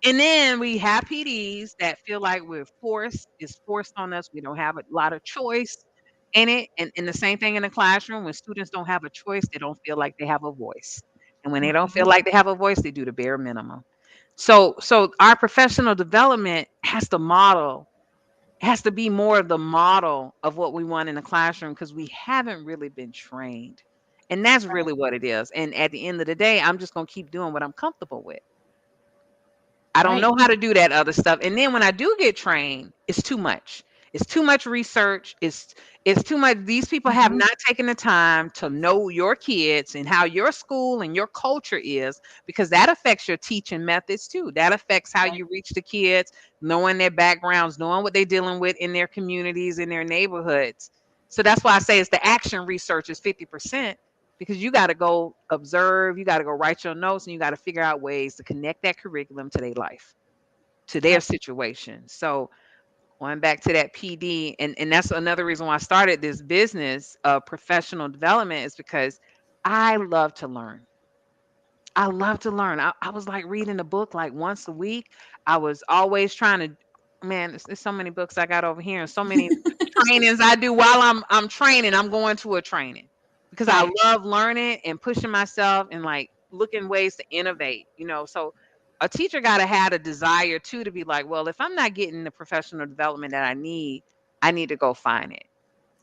and then we have PDs that feel like we're forced, it's forced on us. We don't have a lot of choice in it. And the same thing in the classroom, when students don't have a choice, they don't feel like they have a voice. And when they don't Mm-hmm. feel like they have a voice, they do the bare minimum. So our professional development has to model, has to be more of the model of what we want in the classroom because we haven't really been trained. And that's Right. really what it is. And at the end of the day, I'm just gonna keep doing what I'm comfortable with. I don't Right. know how to do that other stuff. And then when I do get trained, it's too much. It's too much research. It's too much. These people have Mhm. not taken the time to know your kids and how your school and your culture is, because that affects your teaching methods too. That affects how Right. you reach the kids, knowing their backgrounds, knowing what they're dealing with in their communities, in their neighborhoods. So that's why I say it's the action research is 50%, because you got to go observe, you got to go write your notes, and you got to figure out ways to connect that curriculum to their life, to their Right. situation. So going back to that PD, and that's another reason why I started this business of professional development, is because I love to learn. I love to learn. I was like reading a book like once a week. I was always trying to, man, there's so many books I got over here and so many trainings I do while I'm training. I'm going to a training because I Right. love learning and pushing myself and like looking ways to innovate, you know. So a teacher got to have a desire too to be like, well, if I'm not getting the professional development that I need to go find it.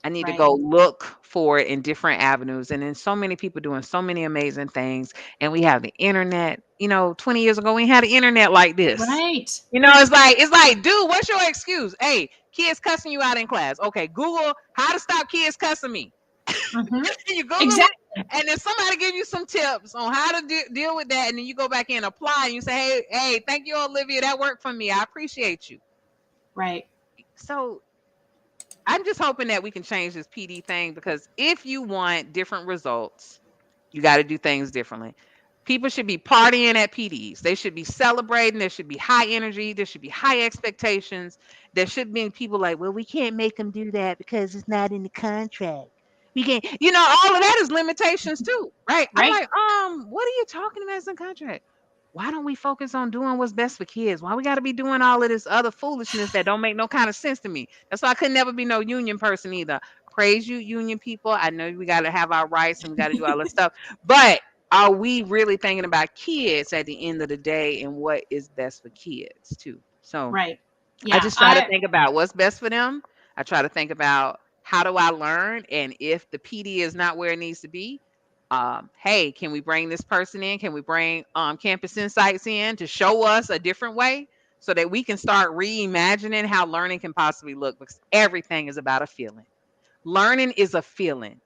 I need to Right. go look for it in different avenues. And then so many people doing so many amazing things. And we have the internet. You know, 20 years ago, we ain't had the internet like this. Right. You know, it's like, dude, what's your excuse? Hey, kids cussing you out in class. Okay, Google how to stop kids cussing me. Mhm. You Google it, Exactly. and then somebody give you some tips on how to deal with that, and then you go back in, apply, and you say, hey, thank you, Olivia, that worked for me. I appreciate you. Right. So I'm just hoping that we can change this PD thing, because if you want different results, you got to do things differently. People should be partying at PDs. They should be celebrating. There should be high energy. There should be high expectations. There should be people like, well, we can't make them do that because it's not in the contract. We can't, all of that is limitations too, right? I'm Right. like, what are you talking about as a contract? Why don't we focus on doing what's best for kids? Why we got to be doing all of this other foolishness that don't make no kind of sense to me? That's why I could never be no union person either. Praise you, union people. I know we got to have our rights and we got to do all this stuff, but are we really thinking about kids at the end of the day and what is best for kids too? So Right. I Yeah. just try to think about what's best for them. I try to think about how do I learn, and if the PD is not where it needs to be, hey, can we bring this person in? Can we bring Campus Insights in to show us a different way so that we can start reimagining how learning can possibly look? Because everything is about a feeling. Learning is a feeling.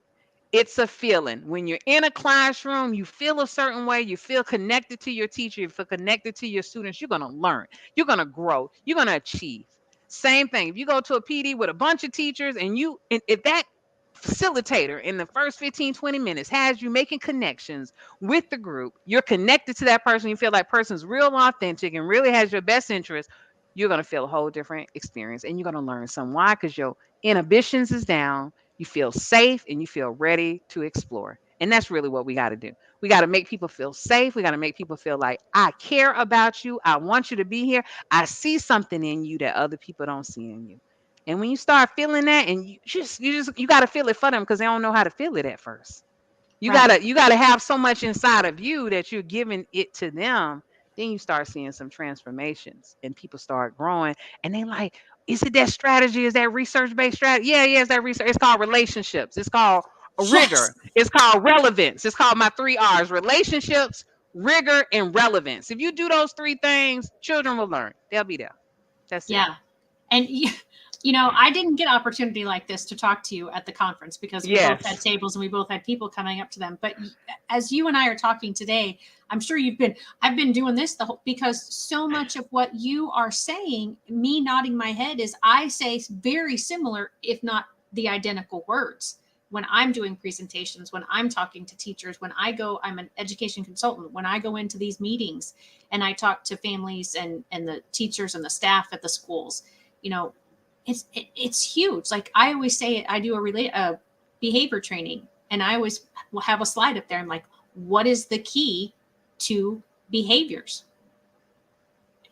It's a feeling. When you're in a classroom, you feel a certain way, you feel connected to your teacher, you feel connected to your students, you're going to learn, you're going to grow, you're going to achieve. Same thing. If you go to a PD with a bunch of teachers and if that facilitator in the first 15, 20 minutes has you making connections with the group, you're connected to that person, you feel like person's real authentic and really has your best interest, you're going to feel a whole different experience and you're going to learn some. Why? Because your inhibitions is down, you feel safe, and you feel ready to explore. And that's really what we got to do. We got to make people feel safe. We got to make people feel like, I care about you. I want you to be here. I see something in you that other people don't see in you. And when you start feeling that, and you got to feel it for them, because they don't know how to feel it at first. Right. You gotta have so much inside of you that you're giving it to them. Then you start seeing some transformations and people start growing. And they like, is it that strategy? Is that research-based strategy? Yeah, yeah, it's that research. It's called relationships. It's called Yes. rigor. It's called relevance. It's called my 3 R's: relationships, rigor, and relevance. If you do those 3 things, children will learn. They'll be there. That's it. Yeah. And I didn't get opportunity like this to talk to you at the conference because we both had Yes. tables and we both had people coming up to them. But as you and I are talking today, I'm sure I've been doing this because so much of what you are saying, me nodding my head, is I say very similar, if not the identical words when I'm doing presentations, when I'm talking to teachers, I'm an education consultant, when I go into these meetings and I talk to families and the teachers and the staff at the schools, you know, it's huge. Like I always say, I do a behavior training, and I always will have a slide up there. I'm like, what is the key to behaviors?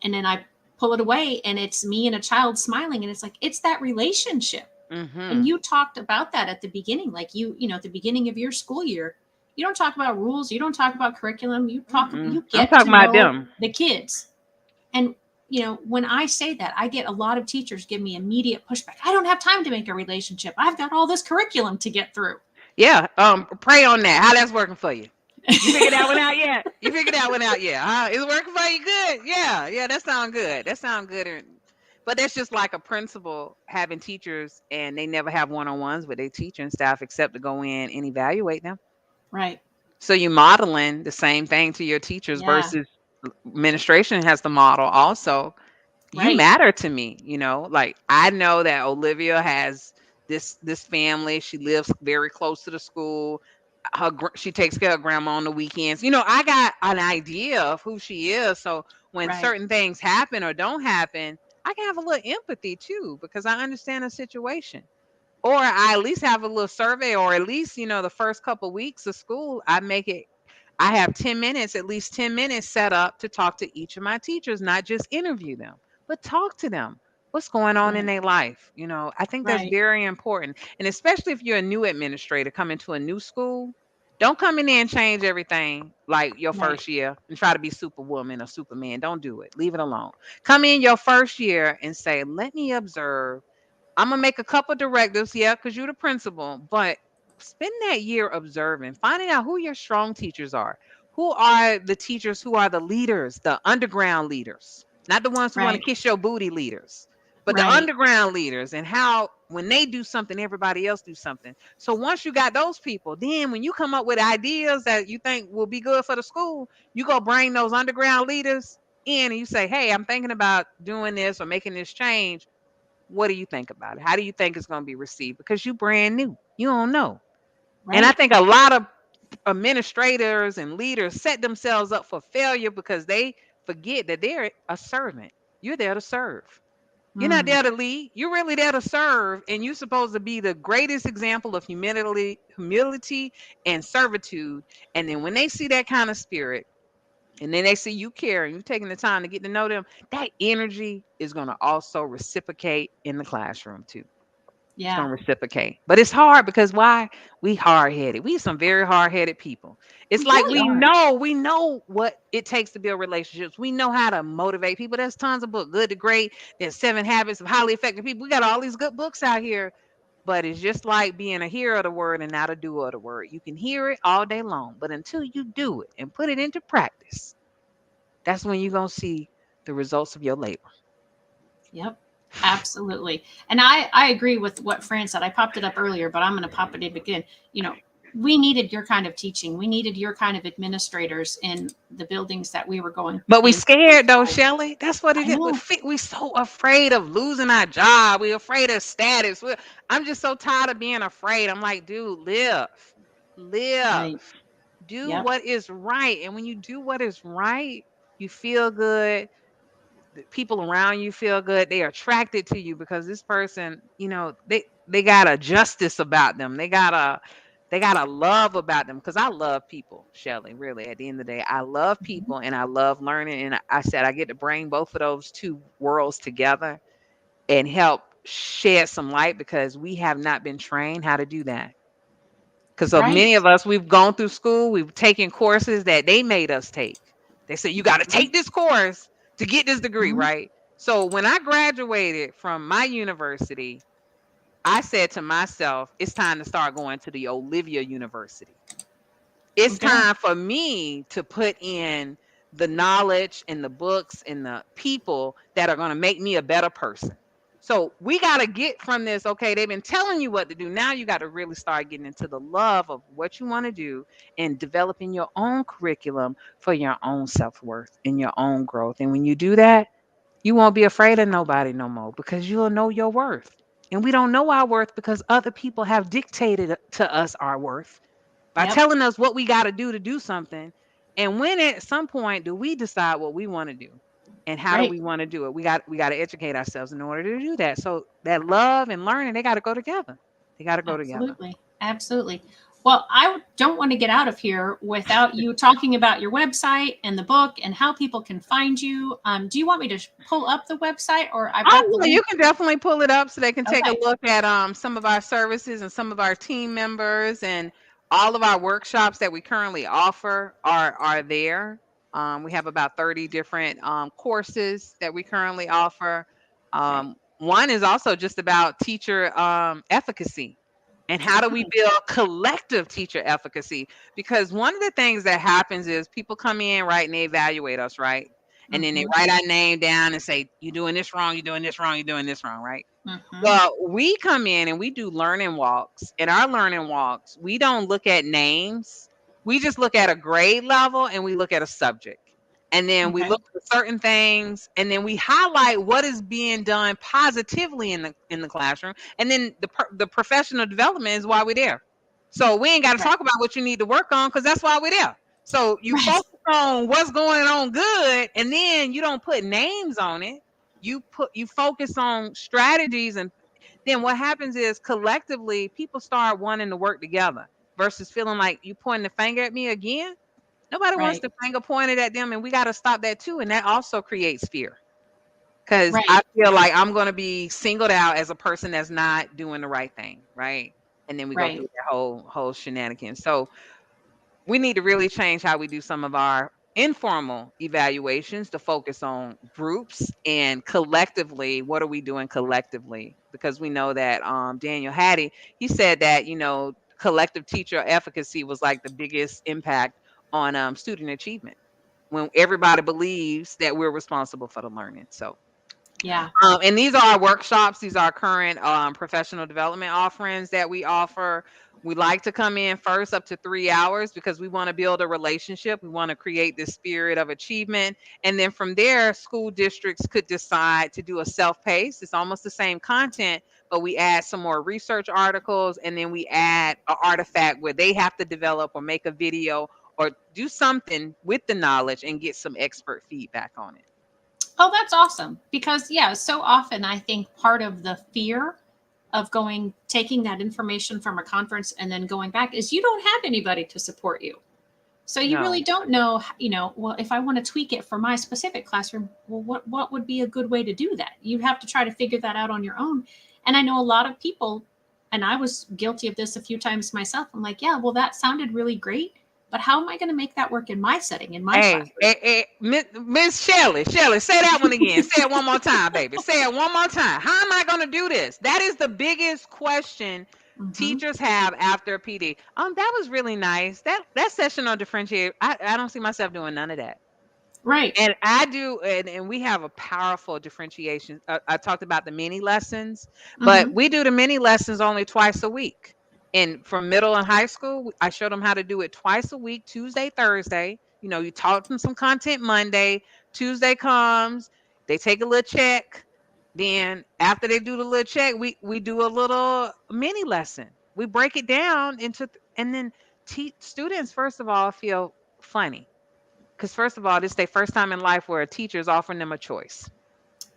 And then I pull it away, and it's me and a child smiling, and it's like it's that relationship. And Mm-hmm. you talked about that at the beginning, like at the beginning of your school year. You don't talk about rules. You don't talk about curriculum. You I'm get talking to about know them. the kids. And when I say that, I get a lot of teachers give me immediate pushback. I don't have time to make a relationship. I've got all this curriculum to get through. Yeah. Pray on that. How that's working for you? You figured that one out yet? You figured that one out yet? Is it working for you? Good. Yeah. Yeah. That sounds good. That sounds good. But that's just like a principal having teachers and they never have one-on-ones with their teacher and staff except to go in and evaluate them. Right. So you're modeling the same thing to your teachers Yeah. versus administration has to model also. You Right. matter to me, like I know that Olivia has this family. She lives very close to the school. She takes care of grandma on the weekends. I got an idea of who she is. So when Right. certain things happen or don't happen, I can have a little empathy too because I understand the situation. Or I at least have a little survey, or at least, the first couple weeks of school, I have 10 minutes, at least 10 minutes set up to talk to each of my teachers, not just interview them, but talk to them. What's going on in Right. their life? I think that's Right. very important. And especially if you're a new administrator coming to a new school, don't come in there and change everything like your Right. first year and try to be superwoman or superman. Don't do it. Leave it alone. Come in your first year and say, let me observe. I'm gonna make a couple directives, yeah, because you're the principal, but spend that year observing, finding out who your strong teachers are. Who are the teachers who are the leaders, the underground leaders, not the ones who want to Right. kiss your booty leaders, but the Right. underground leaders, and how when they do something, everybody else do something. So once you got those people, then when you come up with ideas that you think will be good for the school, you go bring those underground leaders in and you say, hey, I'm thinking about doing this or making this change. What do you think about it? How do you think it's going to be received? Because you brand new. You don't know. And I Right. think a lot of administrators and leaders set themselves up for failure because they forget that they're a servant. You're there to serve. You're not Mm. there to lead. You're really there to serve. And you're supposed to be the greatest example of humility and servitude. And then when they see that kind of spirit, and then they see you caring, you taking the time to get to know them, that energy is going to also reciprocate in the classroom too. It's Yeah. gonna reciprocate. But it's hard because why? We hard headed. We some very hard headed people. It's We like really are. we know what it takes to build relationships. We know how to motivate people. There's tons of books, Good to Great. There's 7 Habits of Highly Effective People. We got all these good books out here. But it's just like being a hearer of the word and not a doer of the word. You can hear it all day long, but until you do it and put it into practice, that's when you're gonna see the results of your labor. Yep. Absolutely. And I agree with what Fran said. I popped it up earlier, but I'm going to pop it in again. You know, we needed your kind of teaching. We needed your kind of administrators in the buildings that we were going But we into. scared though, Shelly. That's what it I is. know. We so afraid of losing our job. We afraid of status. I'm just so tired of being afraid. I'm like, dude, live, Right. do Yep. what is right. And when you do what is right, you feel good. The people around you feel good. They are attracted to you because this person, they got a justice about them. They got a love about them because I love people, Shelly. Really, at the end of the day, I love Mhm. people and I love learning. And I said I get to bring both of those two worlds together and help shed some light because we have not been trained how to do that. Because of Right. many of us, we've gone through school, we've taken courses that they made us take. They said, you got to Mhm. take this course to get this degree, Mhm. right? So when I graduated from my university, I said to myself, it's time to start going to the Olivia University. It's Okay. time for me to put in the knowledge and the books and the people that are going to make me a better person. So we got to get from this. Okay, they've been telling you what to do. Now you got to really start getting into the love of what you want to do and developing your own curriculum for your own self worth and your own growth. And when you do that, you won't be afraid of nobody no more because you'll know your worth. And we don't know our worth because other people have dictated to us our worth by Yep. telling us what we got to do something. And when at some point do we decide what we want to do and how do Right. we want to do it? We got to educate ourselves in order to do that. So that love and learning, they got to go together. They got to go together. Absolutely. Absolutely. Well, don't want to get out of here without you talking about your website and the book and how people can find you. Do you want me to pull up the website, or I've got Oh, the yeah, you link? can definitely pull it up so they can take a Okay. look at some of our services and some of our team members and all of our workshops that we currently offer are there. We have about 30 different courses that we currently offer. Okay. One is also just about teacher efficacy and how do we Okay. build collective teacher efficacy? Because one of the things that happens is people come in, right, and they evaluate us, right? and then they Mm-hmm. write our name down and say, "You're doing this wrong. You're doing this wrong. You're doing this wrong." Right? Mm-hmm. Well, we come in and we do learning walks. In our learning walks, we don't look at names. We just look at a grade level and we look at a subject. And then we Okay. look for certain things and then we highlight what is being done positively in the classroom. And then the professional development is why we're there. So we ain't got to Right. talk about what you need to work on because that's why we're there. So you Right. focus on what's going on good and then you don't put names on it. You focus on strategies, and then what happens is collectively people start wanting to work together versus feeling like you pointing the finger at me again. Nobody wants Right. the finger pointed at them, and we got to stop that too. And that also creates fear because I Right. feel like I'm going to be singled out as a person that's not doing the right thing, right? And then we go Right. through that whole shenanigans. So we need to really change how we do some of our informal evaluations to focus on groups and collectively what are we doing collectively, because we know that Daniel Hattie, he said that collective teacher efficacy was like the biggest impact on student achievement when everybody believes that we're responsible for the learning. So Yeah. and these are our workshops. These are our current professional development offerings that we offer. We like to come in first up to 3 hours because we want to build a relationship. We want to create this spirit of achievement. And then from there, school districts could decide to do a self pace. It's almost the same content, but we add some more research articles and then we add an artifact where they have to develop or make a video or do something with the knowledge and get some expert feedback on it. Oh, that's awesome. Because, yeah, so often I think part of the fear of taking that information from a conference and then going back is you don't have anybody to support you. So you really No. don't know, well, if I want to tweak it for my specific classroom, well, what would be a good way to do that? You have to try to figure that out on your own. And I know a lot of people, and I was guilty of this a few times myself. I'm like, yeah, well, that sounded really great, but how am I going to make that work in my setting, in my classroom? Hey, Miss Shelley, say that one again. Say it one more time, baby. Say it one more time. How am I going to do this? That is the biggest question Hmm. teachers have after PD. That was really nice. That session on differentiate, I don't see myself doing none of that. Right. And I do, and we have a powerful differentiation. I talked about the mini lessons, but Hmm. we do the mini lessons only twice a week. And from middle and high school, I showed them how to do it twice a week, Tuesday, Thursday. You taught them some content Monday. Tuesday comes, they take a little check. Then after they do the little check, we do a little mini lesson. We break it down and then students first of all feel funny because first of all, this is their first time in life where a teacher is offering them a choice.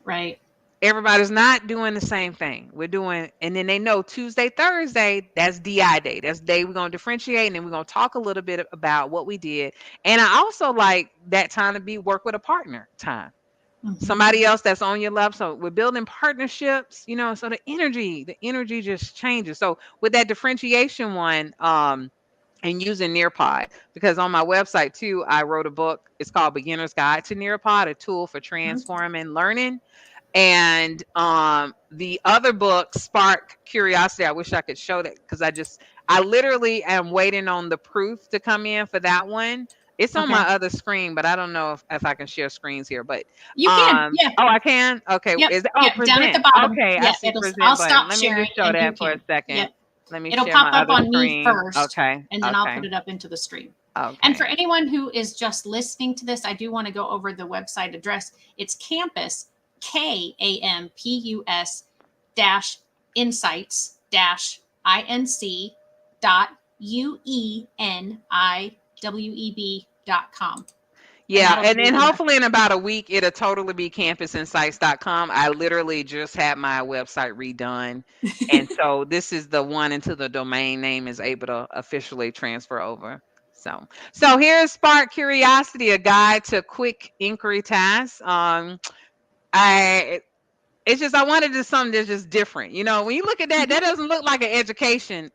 Right. Everybody's not doing the same thing. We're doing, and then they know Tuesday, Thursday, that's DI day. That's the day we're going to differentiate, and then we're going to talk a little bit about what we did. And I also like that time to be work with a partner time. Hmm. Somebody else that's on your level. So we're building partnerships, so the energy just changes. So with that differentiation one, and using Nearpod, because on my website too, I wrote a book. It's called Beginner's Guide to Nearpod, a tool for transforming learning. And the other book, Spark Curiosity, I wish I could show that because I literally am waiting on the proof to come in for that one. It's on my Okay. other screen, but I don't know if I can share screens here. But You can. Yeah. oh, I can. Okay, Yep. is it, oh, Yep. Down at the present? bottom. Okay, I Yeah. see I'll present button. stop Let me sharing just show and you that for a can. second. Yep. Let me It'll share pop my up other on me screen. first, Okay, and then I'll put okay, it up into the stream. And for okay. anyone who is just listening to this, I do want to go over the website address. It's Campus, Kampus dash insights dash inc dot ueniweb.com. And Yeah, that'll and be then the hopefully in about a week it'll totally be campusinsights.com. I literally just had my website redone. And so this is the one until the domain name is able to officially transfer over. So here's Spark Curiosity, a guide to quick inquiry tasks. I it's just I wanted to do something that's just different. When you look at that, Mhm. that doesn't look like an education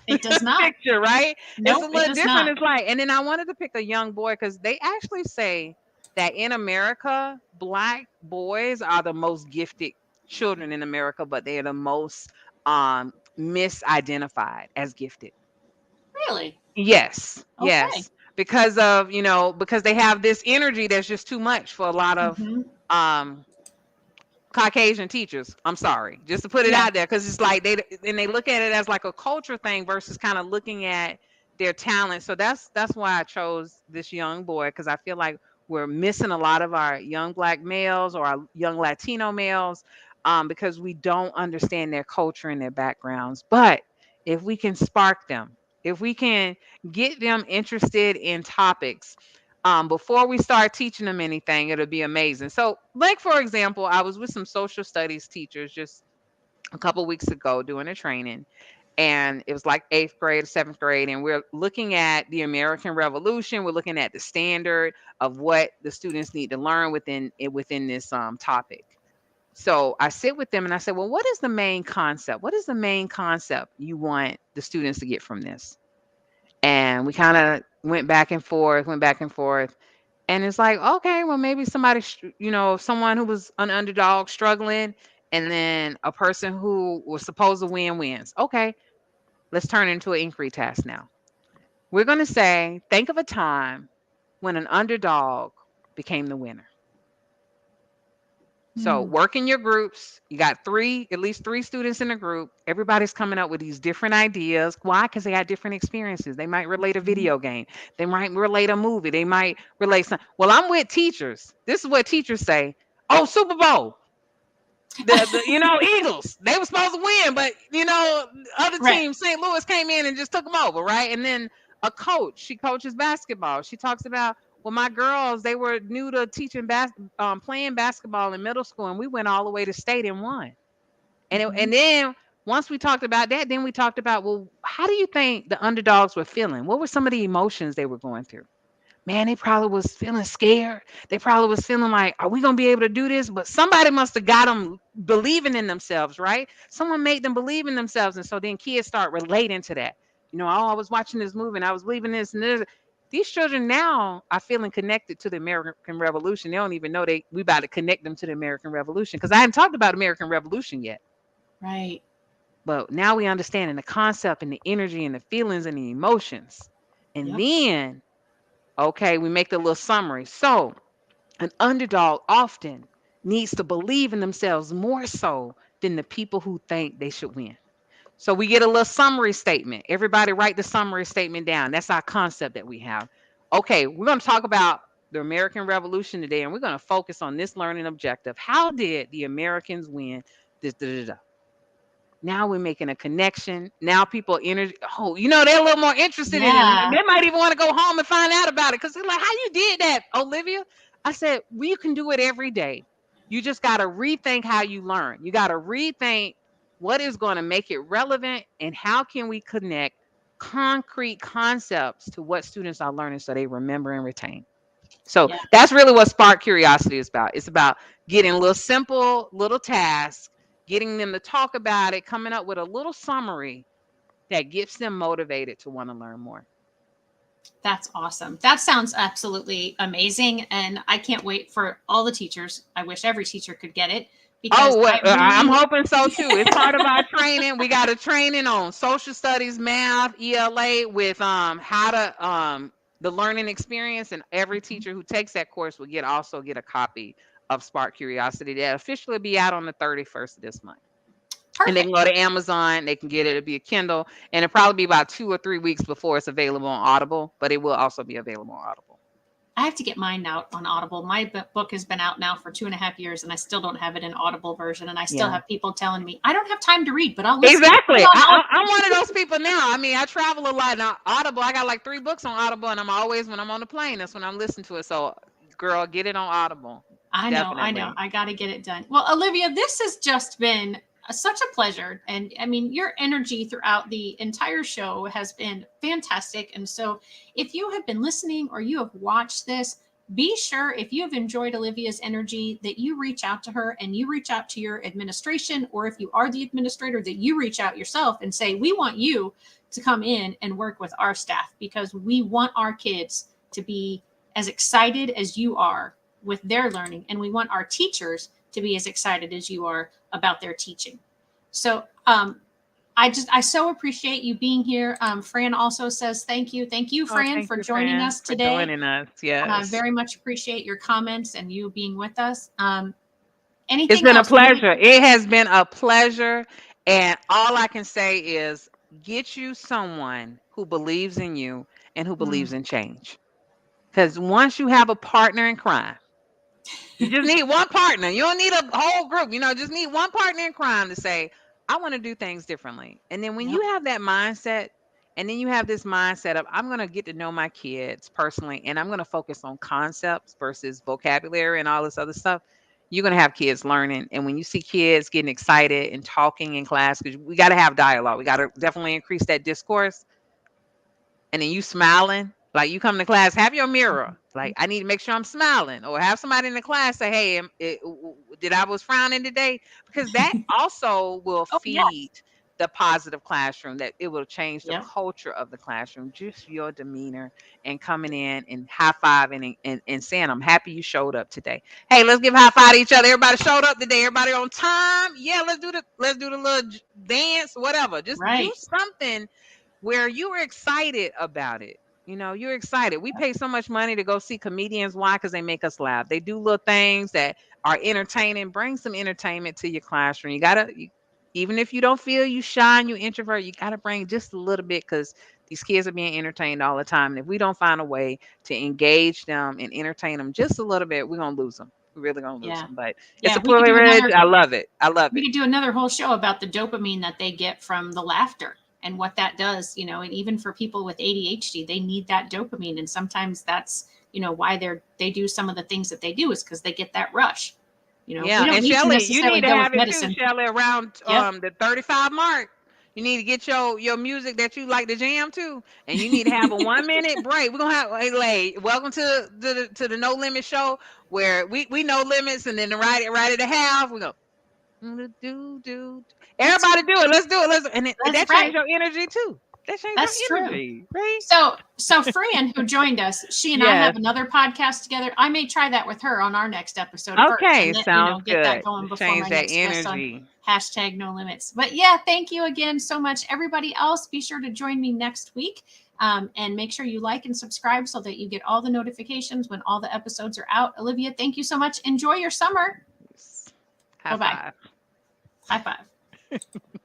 It does not. picture, right? It's a Nope, it little does different. not. It's like, and then I wanted to pick a young boy because they actually say that in America, black boys are the most gifted children in America, but they are the most misidentified as gifted. Really? Yes, Okay. yes. because of, because they have this energy that's just too much for a lot of Hmm. um Caucasian teachers. I'm sorry, just to put it Yeah. out there, because it's like they look at it as like a culture thing versus kind of looking at their talent. So that's why I chose this young boy, because I feel like we're missing a lot of our young black males or our young Latino males, because we don't understand their culture and their backgrounds. But if we can spark them, if we can get them interested in topics before we start teaching them anything, it'll be amazing. So, like for example, I was with some social studies teachers just a couple weeks ago doing a training, and it was like eighth grade, seventh grade, and we're looking at the American Revolution. We're looking at the standard of what the students need to learn within this topic. So I sit with them and I say, well, what is the main concept? What is the main concept you want the students to get from this? And we kind of went back and forth. And it's like, okay, well, maybe somebody, someone who was an underdog struggling, and then a person who was supposed to win wins. Okay, let's turn it into an inquiry task now. We're going to say, think of a time when an underdog became the winner. So Mm. work in your groups. You got at least three students in a group. Everybody's coming up with these different ideas. Why? Because they got different experiences. They might relate a Mhm. video game. They might relate a movie. They might relate some. Well, I'm with teachers. This is what teachers say. Oh, Super Bowl. The Eagles. They were supposed to win, but other Right. team, St. Louis, came in and just took them over, right? And then a coach. She coaches basketball. She talks about, well, my girls, they were new to playing basketball in middle school, and we went all the way to state and won. And Mhm. then once we talked about that, then we talked about, well, how do you think the underdogs were feeling? What were some of the emotions they were going through? Man, they probably was feeling scared. They probably was feeling like, are we going to be able to do this? But somebody must have got them believing in themselves, right? Someone made them believe in themselves. And so then kids start relating to that. Oh, I was watching this movie and I was believing this and this. These children now are feeling connected to the American Revolution. They don't even know we about to connect them to the American Revolution, because I haven't talked about American Revolution yet. Right. But now we understand the concept and the energy and the feelings and the emotions. And Yep. then, okay, we make the little summary. So an underdog often needs to believe in themselves more so than the people who think they should win. So we get a little summary statement. Everybody write the summary statement down. That's our concept that we have. Okay, we're going to talk about the American Revolution today, and we're going to focus on this learning objective. How did the Americans win this? Da, da, da. Now we're making a connection. Now people energy. Oh, they're a little more interested in it. Yeah. They might even want to go home and find out about it, because they're like, "How you did that, Olivia?" I said, "We can do it every day. You just got to rethink how you learn. You got to rethink what is going to make it relevant, and how can we connect concrete concepts to what students are learning so they remember and retain." So Yeah. that's really what Spark Curiosity is about. It's about getting little simple little tasks, getting them to talk about it, coming up with a little summary that gets them motivated to want to learn more. That's awesome. That sounds absolutely amazing. And I can't wait for all the teachers. I wish every teacher could get it because Oh, well, I I'm really, hoping so too. It's part of our training. We got a training on social studies, math, ELA, with how to the learning experience, and every teacher who takes that course will also get a copy of Spark Curiosity that officially be out on the 31st of this month. And they can perfect. go to Amazon, they can get it. It'll be a Kindle, and it'll probably be about 2 or 3 weeks before it's available on Audible, but it will also be available on Audible. I have to get mine out on Audible. My book has been out now for 2.5 years, and I still don't have it in Audible version. And I still Yeah. have people telling me I don't have time to read, but I'll listen. Put it Exactly. on I'm Audible. one of those people now. I mean, I travel a lot now. Audible, I got like 3 books on Audible, and I'm always, when I'm on the plane, that's when I'm listening to it. So, girl, get it on Audible. I know, I know. Definitely. I got to get it done. Well, Olivia, this has just been such a pleasure. And I mean, your energy throughout the entire show has been fantastic. And so, if you have been listening or you have watched this, be sure if you have enjoyed Olivia's energy that you reach out to her and you reach out to your administration, or if you are the administrator, that you reach out yourself and say, we want you to come in and work with our staff because we want our kids to be as excited as you are with their learning, and we want our teachers to be as excited as you are about their teaching. So I so appreciate you being here. Fran also says thank you. Thank you, Oh, Fran, thank for you, joining friend, us for today. joining us. Yes. Very much appreciate your comments and you being with us. It's Anything been a else? Maybe. pleasure. It has been a pleasure. And all I can say is get you someone who believes in you and who Mm. believes in change. Because once you have a partner in crime, you just need one partner. You don't need a whole group. Just need one partner in crime to say, I want to do things differently. And then when you Yep. have that mindset, and then you have this mindset of, I'm going to get to know my kids personally, and I'm going to focus on concepts versus vocabulary and all this other stuff, you're going to have kids learning. And when you see kids getting excited and talking in class, because we got to have dialogue, we got to definitely increase that discourse, and then you smiling, like you come to class, have your mirror. Like, I need to make sure I'm smiling, or have somebody in the class say, "Hey, did I was frowning today?" Because that also will Oh yeah. feed the positive classroom. That it will change the Yep. culture of the classroom. Just your demeanor and coming in and high fiving and saying, "I'm happy you showed up today." Hey, let's give a high five to each other. Everybody showed up today. Everybody on time. Yeah, let's do the little dance, whatever. Just do Right. something where you were excited about it. You're excited. We pay so much money to go see comedians. Why? Because they make us laugh. They do little things that are entertaining. Bring some entertainment to your classroom. Even if you don't feel you shine, you introvert, you gotta bring just a little bit, because these kids are being entertained all the time. And if we don't find a way to engage them and entertain them just a little bit, we're gonna lose them. We're really gonna lose Yeah. them. But it's Yeah. a privilege. I love it. I love We it. could do another whole show about the dopamine that they get from the laughter and what that does, and even for people with ADHD, they need that dopamine. And sometimes that's, why they do some of the things that they do is because they get that rush. We Yeah, don't and need to Shelly, you necessarily need to go with have it too, medicine. Shelly, around Yep. the 35 mark. You need to get your music that you like to jam to, and you need to have a 1 minute break. We're gonna have, hey, welcome to the No Limit show, where we know limits, and then right at the half we go do. That's Everybody do it. Let's do it. And that's that right. change your energy too. That change That's your true. energy, right? So Fran, who joined us, she and I Yes. have another podcast together. I may try that with her on our next episode first, Okay, and then sounds get that good. going Just before change my that next guest on energy. hashtag No Limits. But yeah, thank you again so much, everybody else. Be sure to join me next week, and make sure you like and subscribe so that you get all the notifications when all the episodes are out. Olivia, thank you so much. Enjoy your summer. High Bye bye. five. High five.